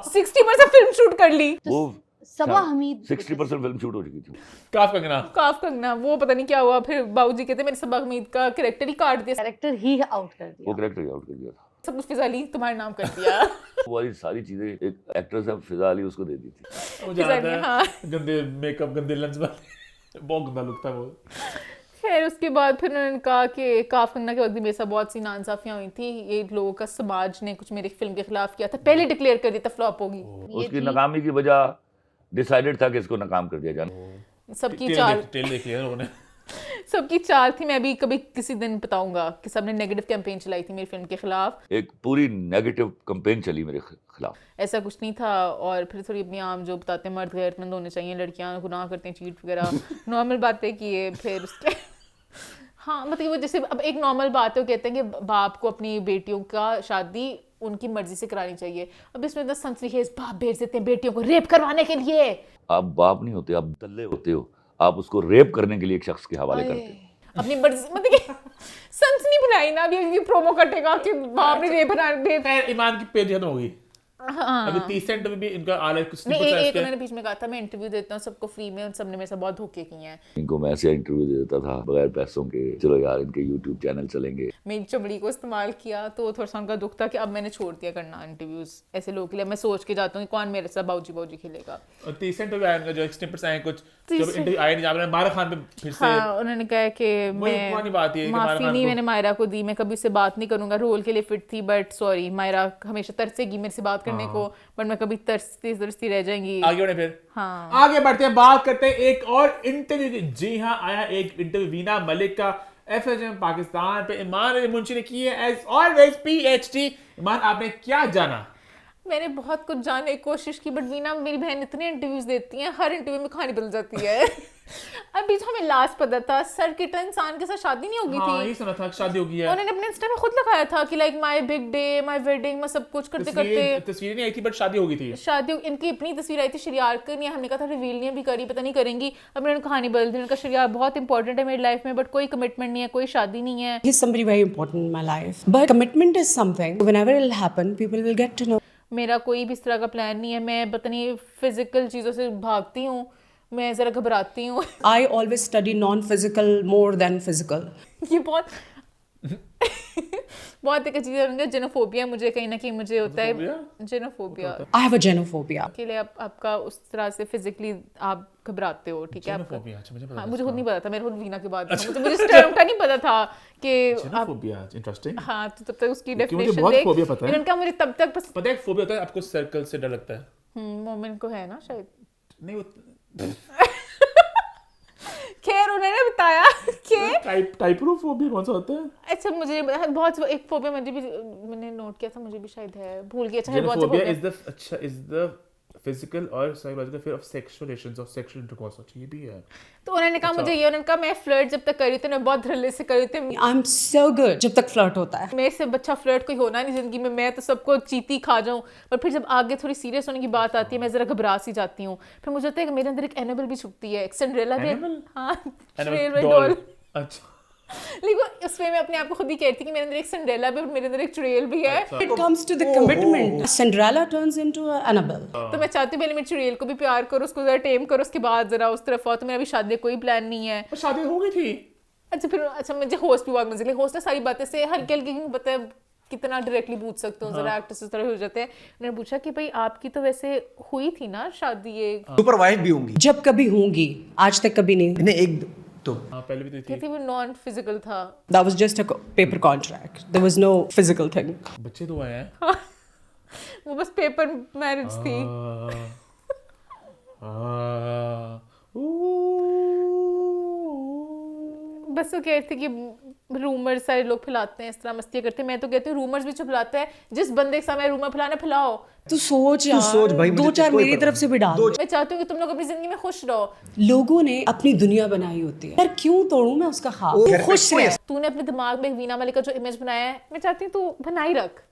60% फिल्म शूट कर ली। वो सबा हमीद 60% फिल्म शूट हो चुकी थी। काफ कंगना वो पता नहीं क्या हुआ। फिर बाबूजी कहते मैंने सबा हमीद का कैरेक्टर ही काट दिया, कैरेक्टर ही आउट कर दिया। वो कैरेक्टर आउट कर दिया था, सब कुछ फिजा अली तुम्हारे नाम कर दिया। वो वाली सारी चीजें एक एक्ट्रेस है फिजा अली उसको दे दी थी। वो जानता है, हाँ। गंदे मेकअप, गंदे लेंस वाले, बहुत गंदा लुक था वो। फिर उसके बाद फिर उन्होंने कहा कि काफ कंगना के वक्त भी मेरे साथ बहुत सी नाइंसाफियां हुई थी, ये लोगों का समाज ने कुछ मेरी फिल्म के खिलाफ किया था, पहले डिक्लेयर कर दिया था फ्लॉप होगी। उसकी नाकामी की वजह डिसाइडेड था कि इसको नाकाम कर दिया जाए। सबकी चाल टेल देख लिया उन्होंने। सबकी चाल थी। मैं भी कभी किसी दिन बताऊंगा कि सबने नेगेटिव कैंपेन चलाई थी मेरी फिल्म के खिलाफ। एक पूरी नेगेटिव कैंपेन चली मेरे खिलाफ। ऐसा कुछ नहीं था। और फिर थोड़ी अपनी आम जो बताते हैं मर्द गैरतमंद होने चाहिए, लड़कियां गुनाह करते हैं, चीट वगैरह, नॉर्मल बातें किए। फिर उसके हाँ मतलब वो जैसे अब एक नॉर्मल बात है, वो कहते हैं कि बाप को अपनी बेटियों का शादी उनकी मर्जी से करानी चाहिए। अब इसमें तो सनसनीखेज बाप भेज देते हैं बेटियों को रेप करवाने के लिए। आप बाप नहीं होते, आप दल्ले होते हो। आप उसको रेप करने के लिए एक शख्स के हवाले करते हो अपनी मर्जी मतलब कि सनसनी फैलाई ना, अभी प्रोमो कटेगा कि बाप ने रेप बना। ईमान की पेज खत्म होगी। हाँ। अभी 30 सेंट में भी इनका आला कुछ नहीं, एक उन्होंने बीच में कहा था मैं इंटरव्यू देता हूँ सबको फ्री में, उन सबने मेरे साथ बहुत धोखे किए हैं। इनको मैं ऐसे इंटरव्यू दे देता था बगैर पैसों के, चलो यार इनके YouTube चैनल चलेंगे। मेरी चमड़ी को इस्तेमाल किया तो थोड़ा सा उनका दुख था कि अब मैंने छोड़ दिया करना इंटरव्यूज ऐसे लोगों के लिए। मैं सोच के जाता हूँ कौन मेरे साथ बाऊजी खेलेगा। और 30 सेंट पे आएगा जो स्निपर्स आए कुछ जब इंटरव्यू आए नहीं, जा मारा खान पे फिर से। हाँ, उन्होंने कहा कि मैं माफी नहीं मैंने मायरा को दी, मैं कभी उससे बात नहीं करूंगा, रोल के लिए फिट थी बट सॉरी, मायरा हमेशा तरसेगी मेरे से बात करने को, बट मैं कभी तरसती रह जाएंगी। आगे बढ़े फिर। हाँ आगे बढ़ते हैं, बात करते हैं एक और इंटरव्यू की। जी हाँ, आया एक इंटरव्यू वीना मलिक का FHM पाकिस्तान पे। ईमान मुंशी ने की है एज ऑलवेज PhD। ईमान आपने क्या जाना? मैंने बहुत कुछ जानने की कोशिश की बट वीना मेरी बहन इतने इंटरव्यूज देती हैं, हर इंटरव्यू में कहानी बदल जाती है। अभी जो हमें लास्ट पता था सर के इंसान के साथ शादी नहीं होगी हाँ, थी। यही सुना था शादी हो गई है। उन्होंने अपने इंस्टा पे खुद लगाया था कि like my big day, my wedding, मैं सब कुछ करते करते तस्वीरें नहीं आई थी बट शादी हो गई थी। शादी इनकी अपनी तस्वीर आई थी शरियार करनी है, हमने कहा था रिवील नहीं भी करी, पता नहीं करेंगी। अब उन्होंने कहानी बदल दी, उनका शरियार बहुत इंपॉर्टेंट है मेरी लाइफ में बट कोई कमिटमेंट नहीं है, कोई शादी नहीं है। He's somebody very important in my life, but commitment is something whenever it'll happen people will get to know. मेरा कोई भी इस तरह का प्लान नहीं है, मैं पता नहीं फिजिकल चीज़ों से भागती हूँ, मैं ज़रा घबराती हूँ। I always study non-physical more than physical. ये बहुत बहुत एक चीज़ है, जेनोफोबिया मुझे कहीं ना कहीं मुझे होता है xenophobia. I have a genophobia. के लिए आपका उस तरह से फिजिकली आप घबराते हो, ठीक है आपका। हाँ, मुझे खुद नहीं पता था, मेरे खुद वीना के बाद मुझे इस टर्म का नहीं पता था कि जेनोफोबिया। इंटरेस्टिंग। हाँ, तो तब तक उसकी मुझे डेफिनेशन बहुत देख। फोबिया पता है। इनका मुझे तब तक पता है फोबिया होता है आपको सर्कल से डर लगता है। मोमेंट को है ना शायद नहीं वो खैर उन्होंने बताया कि टाइपोफोबिया कौन सा होता है? अच्छा मुझे बहुत एक फोबिया मुझे भी मैंने नोट किया था, मुझे भी शायद है, भूल गया। अच्छा जेनोफोबिया इज द फिजिकल और psychological fear of sexual relations और सेक्सुअल इंटरकोर्स। अच्छा ये भी है। तो उन्होंने कहा मुझे ये, उन्होंने कहा मैं फ्लर्ट जब तक करी थी मैं बहुत धड़ल्ले से करी थी। I'm so good जब तक फ्लर्ट होता है। मेरे से बच्चा फ्लर्ट कोई होना नहीं जिंदगी में, मैं तो सबको चीती खा जाऊं, पर फिर जब आगे थोड़ी सीरियस होने की बात आती है मैं जरा घबरा सी जाती हूँ। फिर मुझे लगता है कि मेरे अंदर एक एनाबेल भी छुपती है, एक सिंड्रेला भी। हाँ, डॉल। अच्छा लेकिन उसमें मैं अपने आप को खुद ही कहती कि मेरे अंदर एक सिंड्रेला भी और मेरे अंदर एक चुड़ैल भी है। It comes to the commitment. Cinderella turns into Annabelle. तो मैं चाहती हूँ पहले मेरी चुड़ैल को भी प्यार करो, उसको जरा टेम करो, उसके बाद जरा उस तरफ आओ। तो मेरा अभी शादी कोई प्लान नहीं है। शादी हो गई थी। अच्छा फिर अच्छा मुझे होस्ट भी बहुत मजे ले, होस्ट ने सारी बातें से हल्के हल्के पता है कितना डायरेक्टली पूछ सकते हो, जरा एक्टर्स इस तरह हो जाते हैं। उन्होंने पूछा कि भाई आपकी तो वैसे हुई थी ना शादी, ये सुपर वाइफ भी होंगी? जब कभी होंगी, आज तक कभी नहीं। नहीं एक तो पहले भी थी वो नॉन फिजिकल था। That was just a paper contract. There was no physical thing. बच्चे तो आए हैं। वो बस पेपर मैरिज थी। बस वो कह रही थी कि रूमर्स सारे लोग फैलाते हैं, इस तरह मस्तियाँ करते हैं। मैं तो कहती हूँ रूमर्स भी जो फैलाता है, जिस बंदे के सामने रूमर फैलाना, फैलाओ। तू सोच यार, भाई, मुझे 2-4 कोई मेरी तरफ से भी डाल। मैं चाहती हूँ कि तुम लोग अपनी जिंदगी में खुश रहो। लोगों ने अपनी दुनिया बनाई होती है, यार क्यों तोड़ूं मैं उसका ख्वाब? तू खुश रह। तूने अपने दिमाग में एक वीना मलिक का जो इमेज बनाया है, मैं चाहती हूँ तू बनाई रख।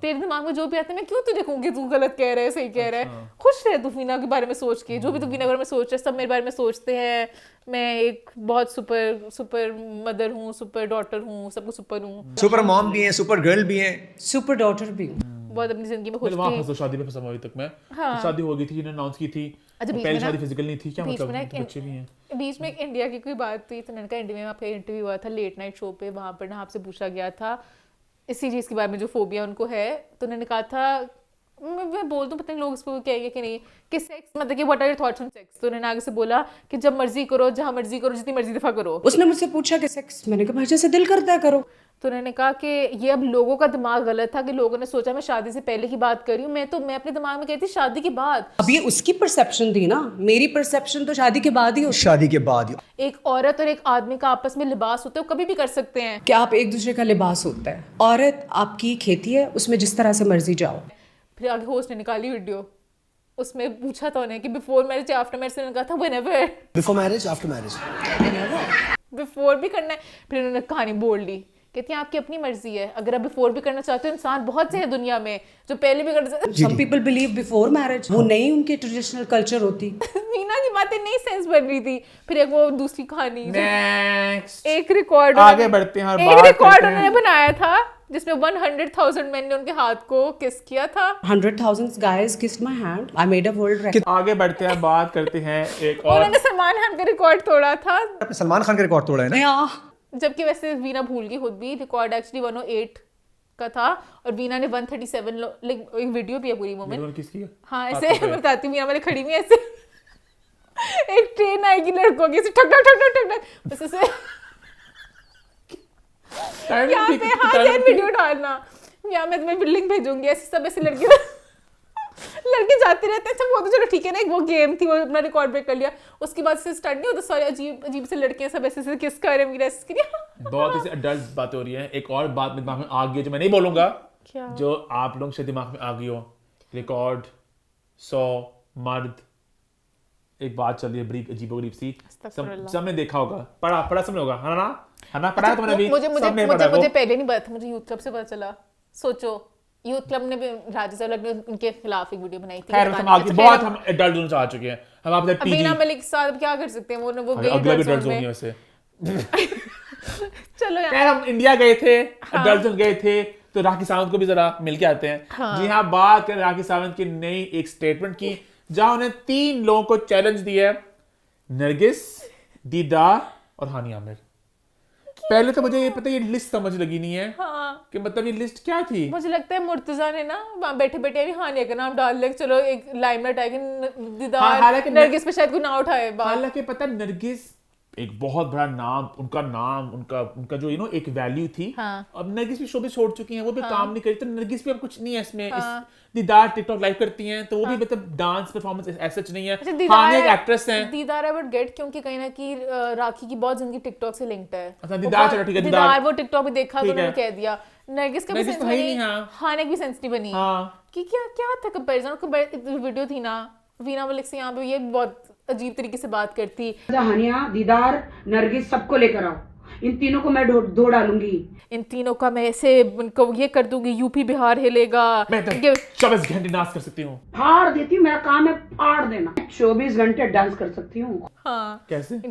तेरे दिमाग में जो भी आता है, मैं क्यों तुझे कहूँ कि तू गलत कह रहा है, सही कह रहा है। खुश रह तू वीना के बारे में सोच के। जो भी तू वीना के बारे में सोच रहा है, सब मेरे बारे में सोचते हैं। मैं एक बहुत सुपर मदर हूँ, सुपर डॉटर हूँ, सब कुछ सुपर हूँ। सुपर मॉम भी हैं, सुपर गर्ल भी हैं, सुपर डॉटर भी। बहुत अपनी जिंदगी में खुश वहाँ थी। फंसा, शादी पे फंसा हुआ अभी तक मैं। हाँ। शादी हो गई थी, इन्होंने अनाउंस की थी। अच्छा, बीच पहली में ना- शादी फिजिकल नहीं थी क्या, बीच मतलब में ना बच्चे भी हैं। बीच में एक इंडिया की कोई बात हुई, तो मैंने कहा इंडिया में आपका इंटरव्यू हुआ था लेट नाइट शो पे, वहाँ पर ना आपसे पूछा गया था इसी चीज़ के बारे में जो फोबिया उनको है। तो उन्होंने कहा था, मैं बोल दूँ, पता नहीं लोग इसको कहेंगे कि नहीं, कि सेक्स मतलब कि what are your thoughts on sex. तो उन्होंने आगे से बोला कि जब मर्जी करो, जहाँ मर्जी करो, जितनी मर्जी दफ़ा करो। उसने मुझसे पूछा कि सेक्स, मैंने कहा भाई जैसे दिल करता है करो। तो उन्होंने कहा कि ये अब लोगों का दिमाग गलत था कि लोगों ने सोचा मैं शादी से पहले की बात कर रही हूँ। मैं अपने दिमाग में कहती शादी के बाद। अब ये उसकी परसेप्शन थी ना, मेरी परसेप्शन तो शादी के बाद ही होती है। शादी के बाद। एक औरत और एक आदमी का आपस में लिबास होता है, वो कभी भी कर सकते हैं। कि आप एक दूसरे का लिबास होता है। औरत आपकी खेती है, उसमें जिस तरह से मर्जी जाओ। फिर आगे होस्ट ने निकाली वीडियो, उसमें पूछा था उन्हें कि बिफोर मैरिज आफ्टर मैरिज। उन्होंने कहा था whenever. Before marriage, after marriage, before भी करना है। फिर उन्होंने कहानी बोल ली, कहती हैं आपकी अपनी मर्जी है, अगर आप बिफोर भी करना चाहते हो, इंसान बहुत से हैं दुनिया में जो पहले भी करना चाहते। Some people believe before marriage, वो नहीं उनकी ट्रेडिशनल कल्चर होती। मीना की बातें नहीं सेंस बन रही थी। फिर एक वो दूसरी कहानी, नेक्स्ट एक रिकॉर्ड आगे बढ़ते हैं और एक बात रिकॉर्ड करते हैं। उन्होंने बनाया था जिसमें 100,000 मैन ने उनके हाथ को किस किया था। 100,000 guys kissed my hand. I made a world record. आगे बढ़ते हैं, बात करते हैं एक और। उन्होंने सलमान खान का रिकॉर्ड तोड़ा था, आपने सलमान खान का रिकॉर्ड तोड़ा है ना? जबकि वैसे वीना भूल गई खुद भी, रिकॉर्ड एक्चुअली 108 का था और वीना ने 137 एक वीडियो भी है पूरी मोमेंट। वीडियो किसकी है? हाँ, ऐसे मैं बताती हूँ, वीना वाले खड़ी हुई है ऐसे, एक ट्रेन आएगी लड़कों की, ऐसे ठक ठक ठक ठक ठक, बस ऐसे यहाँ पे हाँ यार वीडियो डालना, या मैं तुम्हें बिल्डिंग भेजूंगी, ऐसे सब ऐसे लड़के जाते रहते हैं। अच्छा वो तो चलो ठीक है ना, एक वो गेम थी, वो अपना रिकॉर्ड ब्रेक कर लिया, उसके बाद से स्टार्ट नहीं होता, सारे अजीब अजीब से लड़के सब ऐसे किस कर रहे हैं। बहुत ऐसे अडल्ट बातें हो रही हैं। एक और बात मेरे दिमाग में आ गई है जो मैं नहीं बोलूंगा, क्या? जो आप लोग से दिमाग में आ गई हो। रिकॉर्ड 100 मर्द, एक बात चल रही है बड़ी अजीबोगरीब सी, सबने देखा होगा, पढ़ा सबने होगा, है ना? पढ़ा तुमने भी? मुझे पहले नहीं पता था, मुझे यूथ क्लब से पता चला। सोचो यूथ क्लब ने भी राजा साहब ने उनके खिलाफ एक वीडियो बनाई थी। खैर हम आगे बहुत हम एडल्ट जोन से आ चुके हैं, हम आपसे टीवी वीना मलिक साहब क्या कर सकते हैं, वो अगला भी एडल्ट जोन ही वैसे। चलो यार, हम इंडिया गए थे, एडल्ट जोन गए थे, तो राखी सावंत को भी जरा मिल के आते हैं। जी हाँ, बात करें राखी सावंत की नई एक स्टेटमेंट की, जहां उन्हें 3 लोगों को चैलेंज दिया है, नरगिस, दीदार और हानिया आमिर। पहले तो मुझे ये पता, ये लिस्ट समझ लगी नहीं है कि मतलब ये लिस्ट क्या थी। मुझे लगता है मुर्तजा ने ना वहाँ बैठे बैठे अभी हानिया का नाम डाल दिया, चलो एक लाइमलाइट आएगी, दीदार नरगिस पे शायद कोई ना उठाए। हालांकि पता नरगिस एक बहुत बड़ा नाम, उनका जो एक वैल्यू थी। अब नरगिस भी शोबे छोड़ चुकी हैं, वो भी काम नहीं करी, तो नरगिस भी अब कुछ नहीं है इसमें। दीदार टिकटॉक लाइव करती हैं, तो वो भी मतलब डांस परफॉर्मेंस ऐसा नहीं है। हानिया एक एक्ट्रेस हैं। दीदार आई वुड गेट, क्योंकि कहीं ना कहीं राखी की बहुत जिंदगी टिकटॉक से लिंक्ड है। अच्छा दीदार, चलो ठीक है, दीदार वो टिकटॉक में देखा तो उन्होंने कह दिया। नरगिस का भी सेंस नहीं, बनी, हानिया की भी सेंस नहीं बनी कि क्या था कंपैरिजन। वीडियो थी ना वीना मलिक से, यहाँ पे ये बहुत अजीब तरीके से बात करती। हानिया, दीदार, नरगिस सबको लेकर आओ, इन तीनों को मैं धो डालूंगी, इन तीनों का मैं ऐसे उनको ये कर दूंगी, यूपी बिहार हिलेगा। मैं 24 घंटे डांस कर सकती हूँ, फाड़ देती हूँ, मेरा काम है फाड़ देना। 24 घंटे डांस कर सकती हूँ। हाँ कैसे?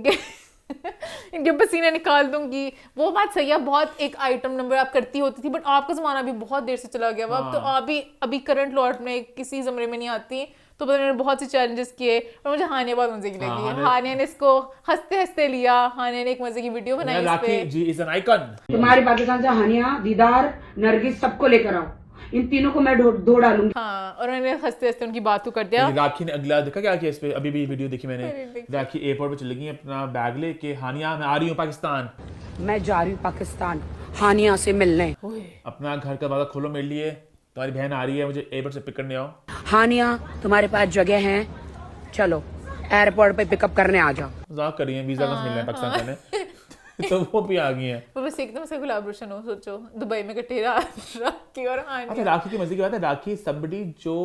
इनके पसीने निकाल दूंगी। वो बात सही है, बहुत एक आइटम नंबर आप करती होती थी, बट आपका जमाना भी बहुत देर से चला गया। अब तो आप भी अभी करंट लॉट में किसी जमरे में नहीं आती, तो पता नहीं बहुत से चैलेंजेस किए, और मुझे हानिया बहुत मजे की लगी। हानिया ने इसको हंसते हंसते लिया, हानिया ने एक मजे की वीडियो बनाई इस पे। जी इज एन आइकन। तुम्हारे पाकिस्तान से हानिया, दीदार, नरगिस सबको लेकर आओ, इन तीनों को मैं धो डालूंगी। हाँ, और उन्होंने हंसते हंसते उनकी बात कर दिया। राखी ने अगला देखा क्या किया इस पे, अभी भी वीडियो देखी मैंने। राखी एयरपोर्ट पे चली गई अपना बैग लेके, हानिया मैं आ रही हूँ पाकिस्तान, मैं जा रही हूँ पाकिस्तान हानिया से मिलने। अपना घर का दरवाजा खोलो मेरे लिए, तुम्हारी बहन आ रही है, मुझे एयरपोर्ट से पिक करने आओ। हानिया तुम्हारे पास जगह है, चलो एयरपोर्ट पे पिकअप करने आ जाओ। मजाक कर रही है, वीजा कहाँ से मिलना है पाकिस्तान में। तो वो भी आ गई हैं। वो बस एकदम से कोलैबोरेशन हो, सोचो दुबई में इकट्ठे राखी और अच्छा हानिया। राखी की मजे की बात है, राखी somebody जो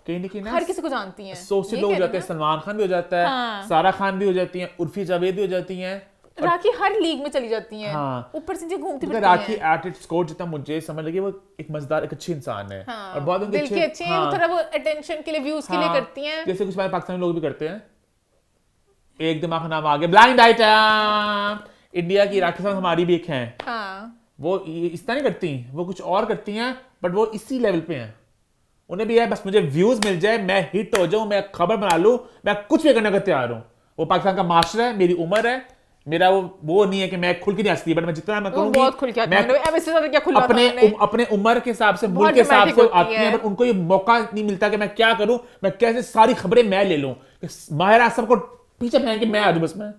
कहीं ना कहीं ना हर किसी को जानती हैं, 100 से लोग हो जाते हैं, सलमान खान भी हो जाता है, हाँ। सारा खान भी हो जाती हैं, उर्फी जावेद भी हो जाती हैं, राखी हर लीग में चली जाती हैं, हाँ। ऊपर से जो घूमती मतलब फिरती राखी हैं। एट इट्स कोर जितना मुझे समझ लगी वो एक मजेदार एक अच्छी इंसान है, हाँ, और बहुत उनके दिल के अच्छे हैं, वो थोड़ा वो अटेंशन के लिए व्यूज के लिए करती हैं, जैसे कुछ हमारे पाकिस्तानी लोग भी करते हैं। एक दिमाग का नाम आगे, ब्लाइंड आइटम, इंडिया की राखी साहब हमारी भी एक हैं, वो इस तरह नहीं करती, वो कुछ और करती हैं, बट वो इसी लेवल पे हैं। उन्हें भी है बस मुझे व्यूज मिल जाए, मैं हिट हो जाऊं, मैं खबर बना लूं, मैं कुछ भी करने को तैयार हूं। वो पाकिस्तान का मास्टर है, मेरी उम्र है, मेरा वो नहीं है कि मैं खुल के नहीं हंसती, बट मैं जितना मैं करूंगी बहुत खुल के आती है, अब इससे ज्यादा क्या खुलना था उन्होंने? अपने उम्र के हिसाब से, मुल्क के हिसाब से आती हैं, बट उनको ये मौका नहीं मिलता कि मैं क्या करूं, मैं कैसे सारी खबरें मैं ले लूं, माहिर आसम को पीछे फेंक के मैं आ जाऊं बस मैं।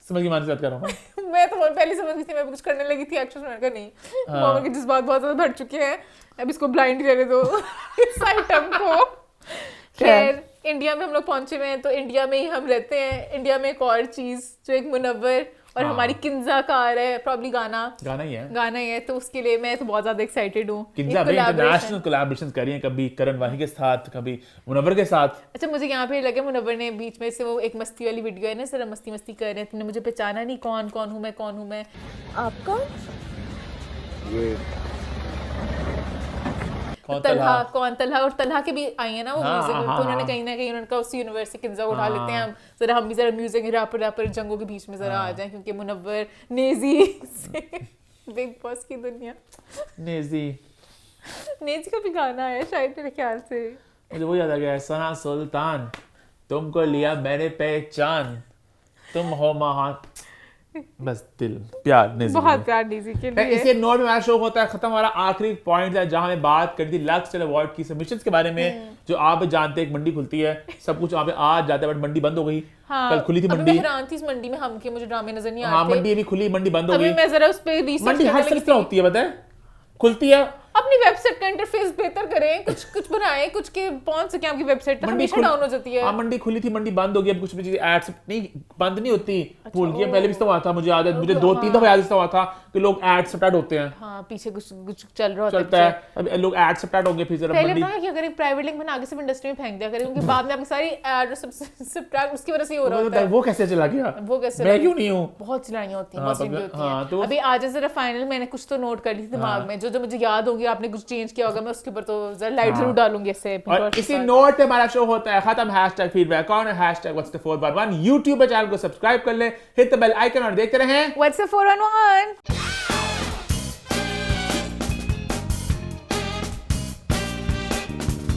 समझ की मानसी बात कर रहा हूं। मैं तो पहले समझ गई थी, मैं कुछ करने लगी थी, एक्शन का नहीं, मामा के जज्बात बहुत ज्यादा भर चुके हैं, अब इसको ब्लाइंड करने दो इस आइटम को। खैर इंडिया में हम लोग पहुंचे हुए हैं, तो इंडिया में ही हम रहते हैं। इंडिया में एक और चीज जो एक मुनव्वर और हमारी किंजा कार है, प्रॉब्ली गाना ही है, तो उसके लिए मैं तो बहुत ज्यादा एक्साइटेड हूँ। किंजा भी इंटरनेशनल कोलैबोरेशन कर रही हैं, कभी करण वाही के साथ, कभी मुनव्वर के साथ। अच्छा मुझे यहाँ पे लगे मुनव्वर ने बीच में से वो एक मस्ती वाली वीडियो है ना, सर मस्ती मस्ती कर रहे हैं, तुमने मुझे पहचाना नहीं, कौन कौन हूँ मैं, आप कौन? तलहा और तलहा के भी आई है ना वो म्यूजिक, तो उन्होंने कहीं ना कहीं उनका उसी यूनिवर्स से किंजा उठा लेते हैं। हम भी जरा म्यूजिक रैपर जंगों के बीच में जरा आ जाएं, क्योंकि मुनव्वर नेजी से बिग बॉस की दुनिया, नेजी का भी गाना है शायद मेरे ख्याल से, मुझे वो याद आ गया, सना सुल्तान तुमको लिया मैंने पहचान, तुम हो महान, बस दिल प्यार नेजी, बहुत प्यार नेजी के लिए। इसे नोट में हमारा शो होता है खत्म। हमारा आखिरी पॉइंट है जहां हमें बात करी थी लक्स अवार्ड की सबमिशंस के बारे में, जो आप जानते हैं एक मंडी खुलती है, सब कुछ वहाँ पे आज जाता है, बट मंडी बंद हो गई। कल खुली थी मंडी, थी इस मंडी में, हम के मुझे ड्रामे नजर नहीं आते। हाँ मंडी अभी खुली, मंडी बंद हो गई। मैं जरा उस पे रिसर्च मंडी हर तरह होती है, पता है, खुलती है, अपनी वेबसाइट का इंटरफेस बेहतर करें, कुछ बनाएं, कुछ के पहुंच सके आपकी वेबसाइट तक, हमेशा डाउन हो जाती है। हाँ मंडी खुली थी, मंडी बंद हो गई, अब कुछ भी चीजें एड्स नहीं बंद नहीं होती, भूल गई। पहले भी तो हुआ था, मुझे याद है, मुझे 2-3 दफा याद हुआ था कि लोग एड स्टार्ट होते हैं, हाँ पीछे कुछ चल रहा चलता है, अब लोग एड स्टार्ट होंगे, फिर जरा पहले पता है क्या करें, प्राइवेट लिंक बना के सिर्फ इंडस्ट्री में फेंक दिया करें, क्योंकि बाद में आपकी सारी एड सब्सट्रैक्ट उसकी वजह से हो रहा होता है। वो कैसे चला गया, वो कैसे, मैं क्यों नहीं हूं, बहुत लड़ाइयां होती हैं, बहुत चिंता होती हैं। अभी आज जरा फाइनल मैंने कुछ तो नोट कर ली थी दिमाग में, जो मुझे याद होगी, आपने कुछ चेंज किया होगा, मैं उसके ऊपर तो जरा लाइट जरूर डालूंगी इससे। और इसी नोट पे हमारा शो होता है खत्म। #Feedback on, #what's the 411, YouTube पे चैनल को सब्सक्राइब कर ले, हिट द बेल आइकन और देखते रहें What's the 411।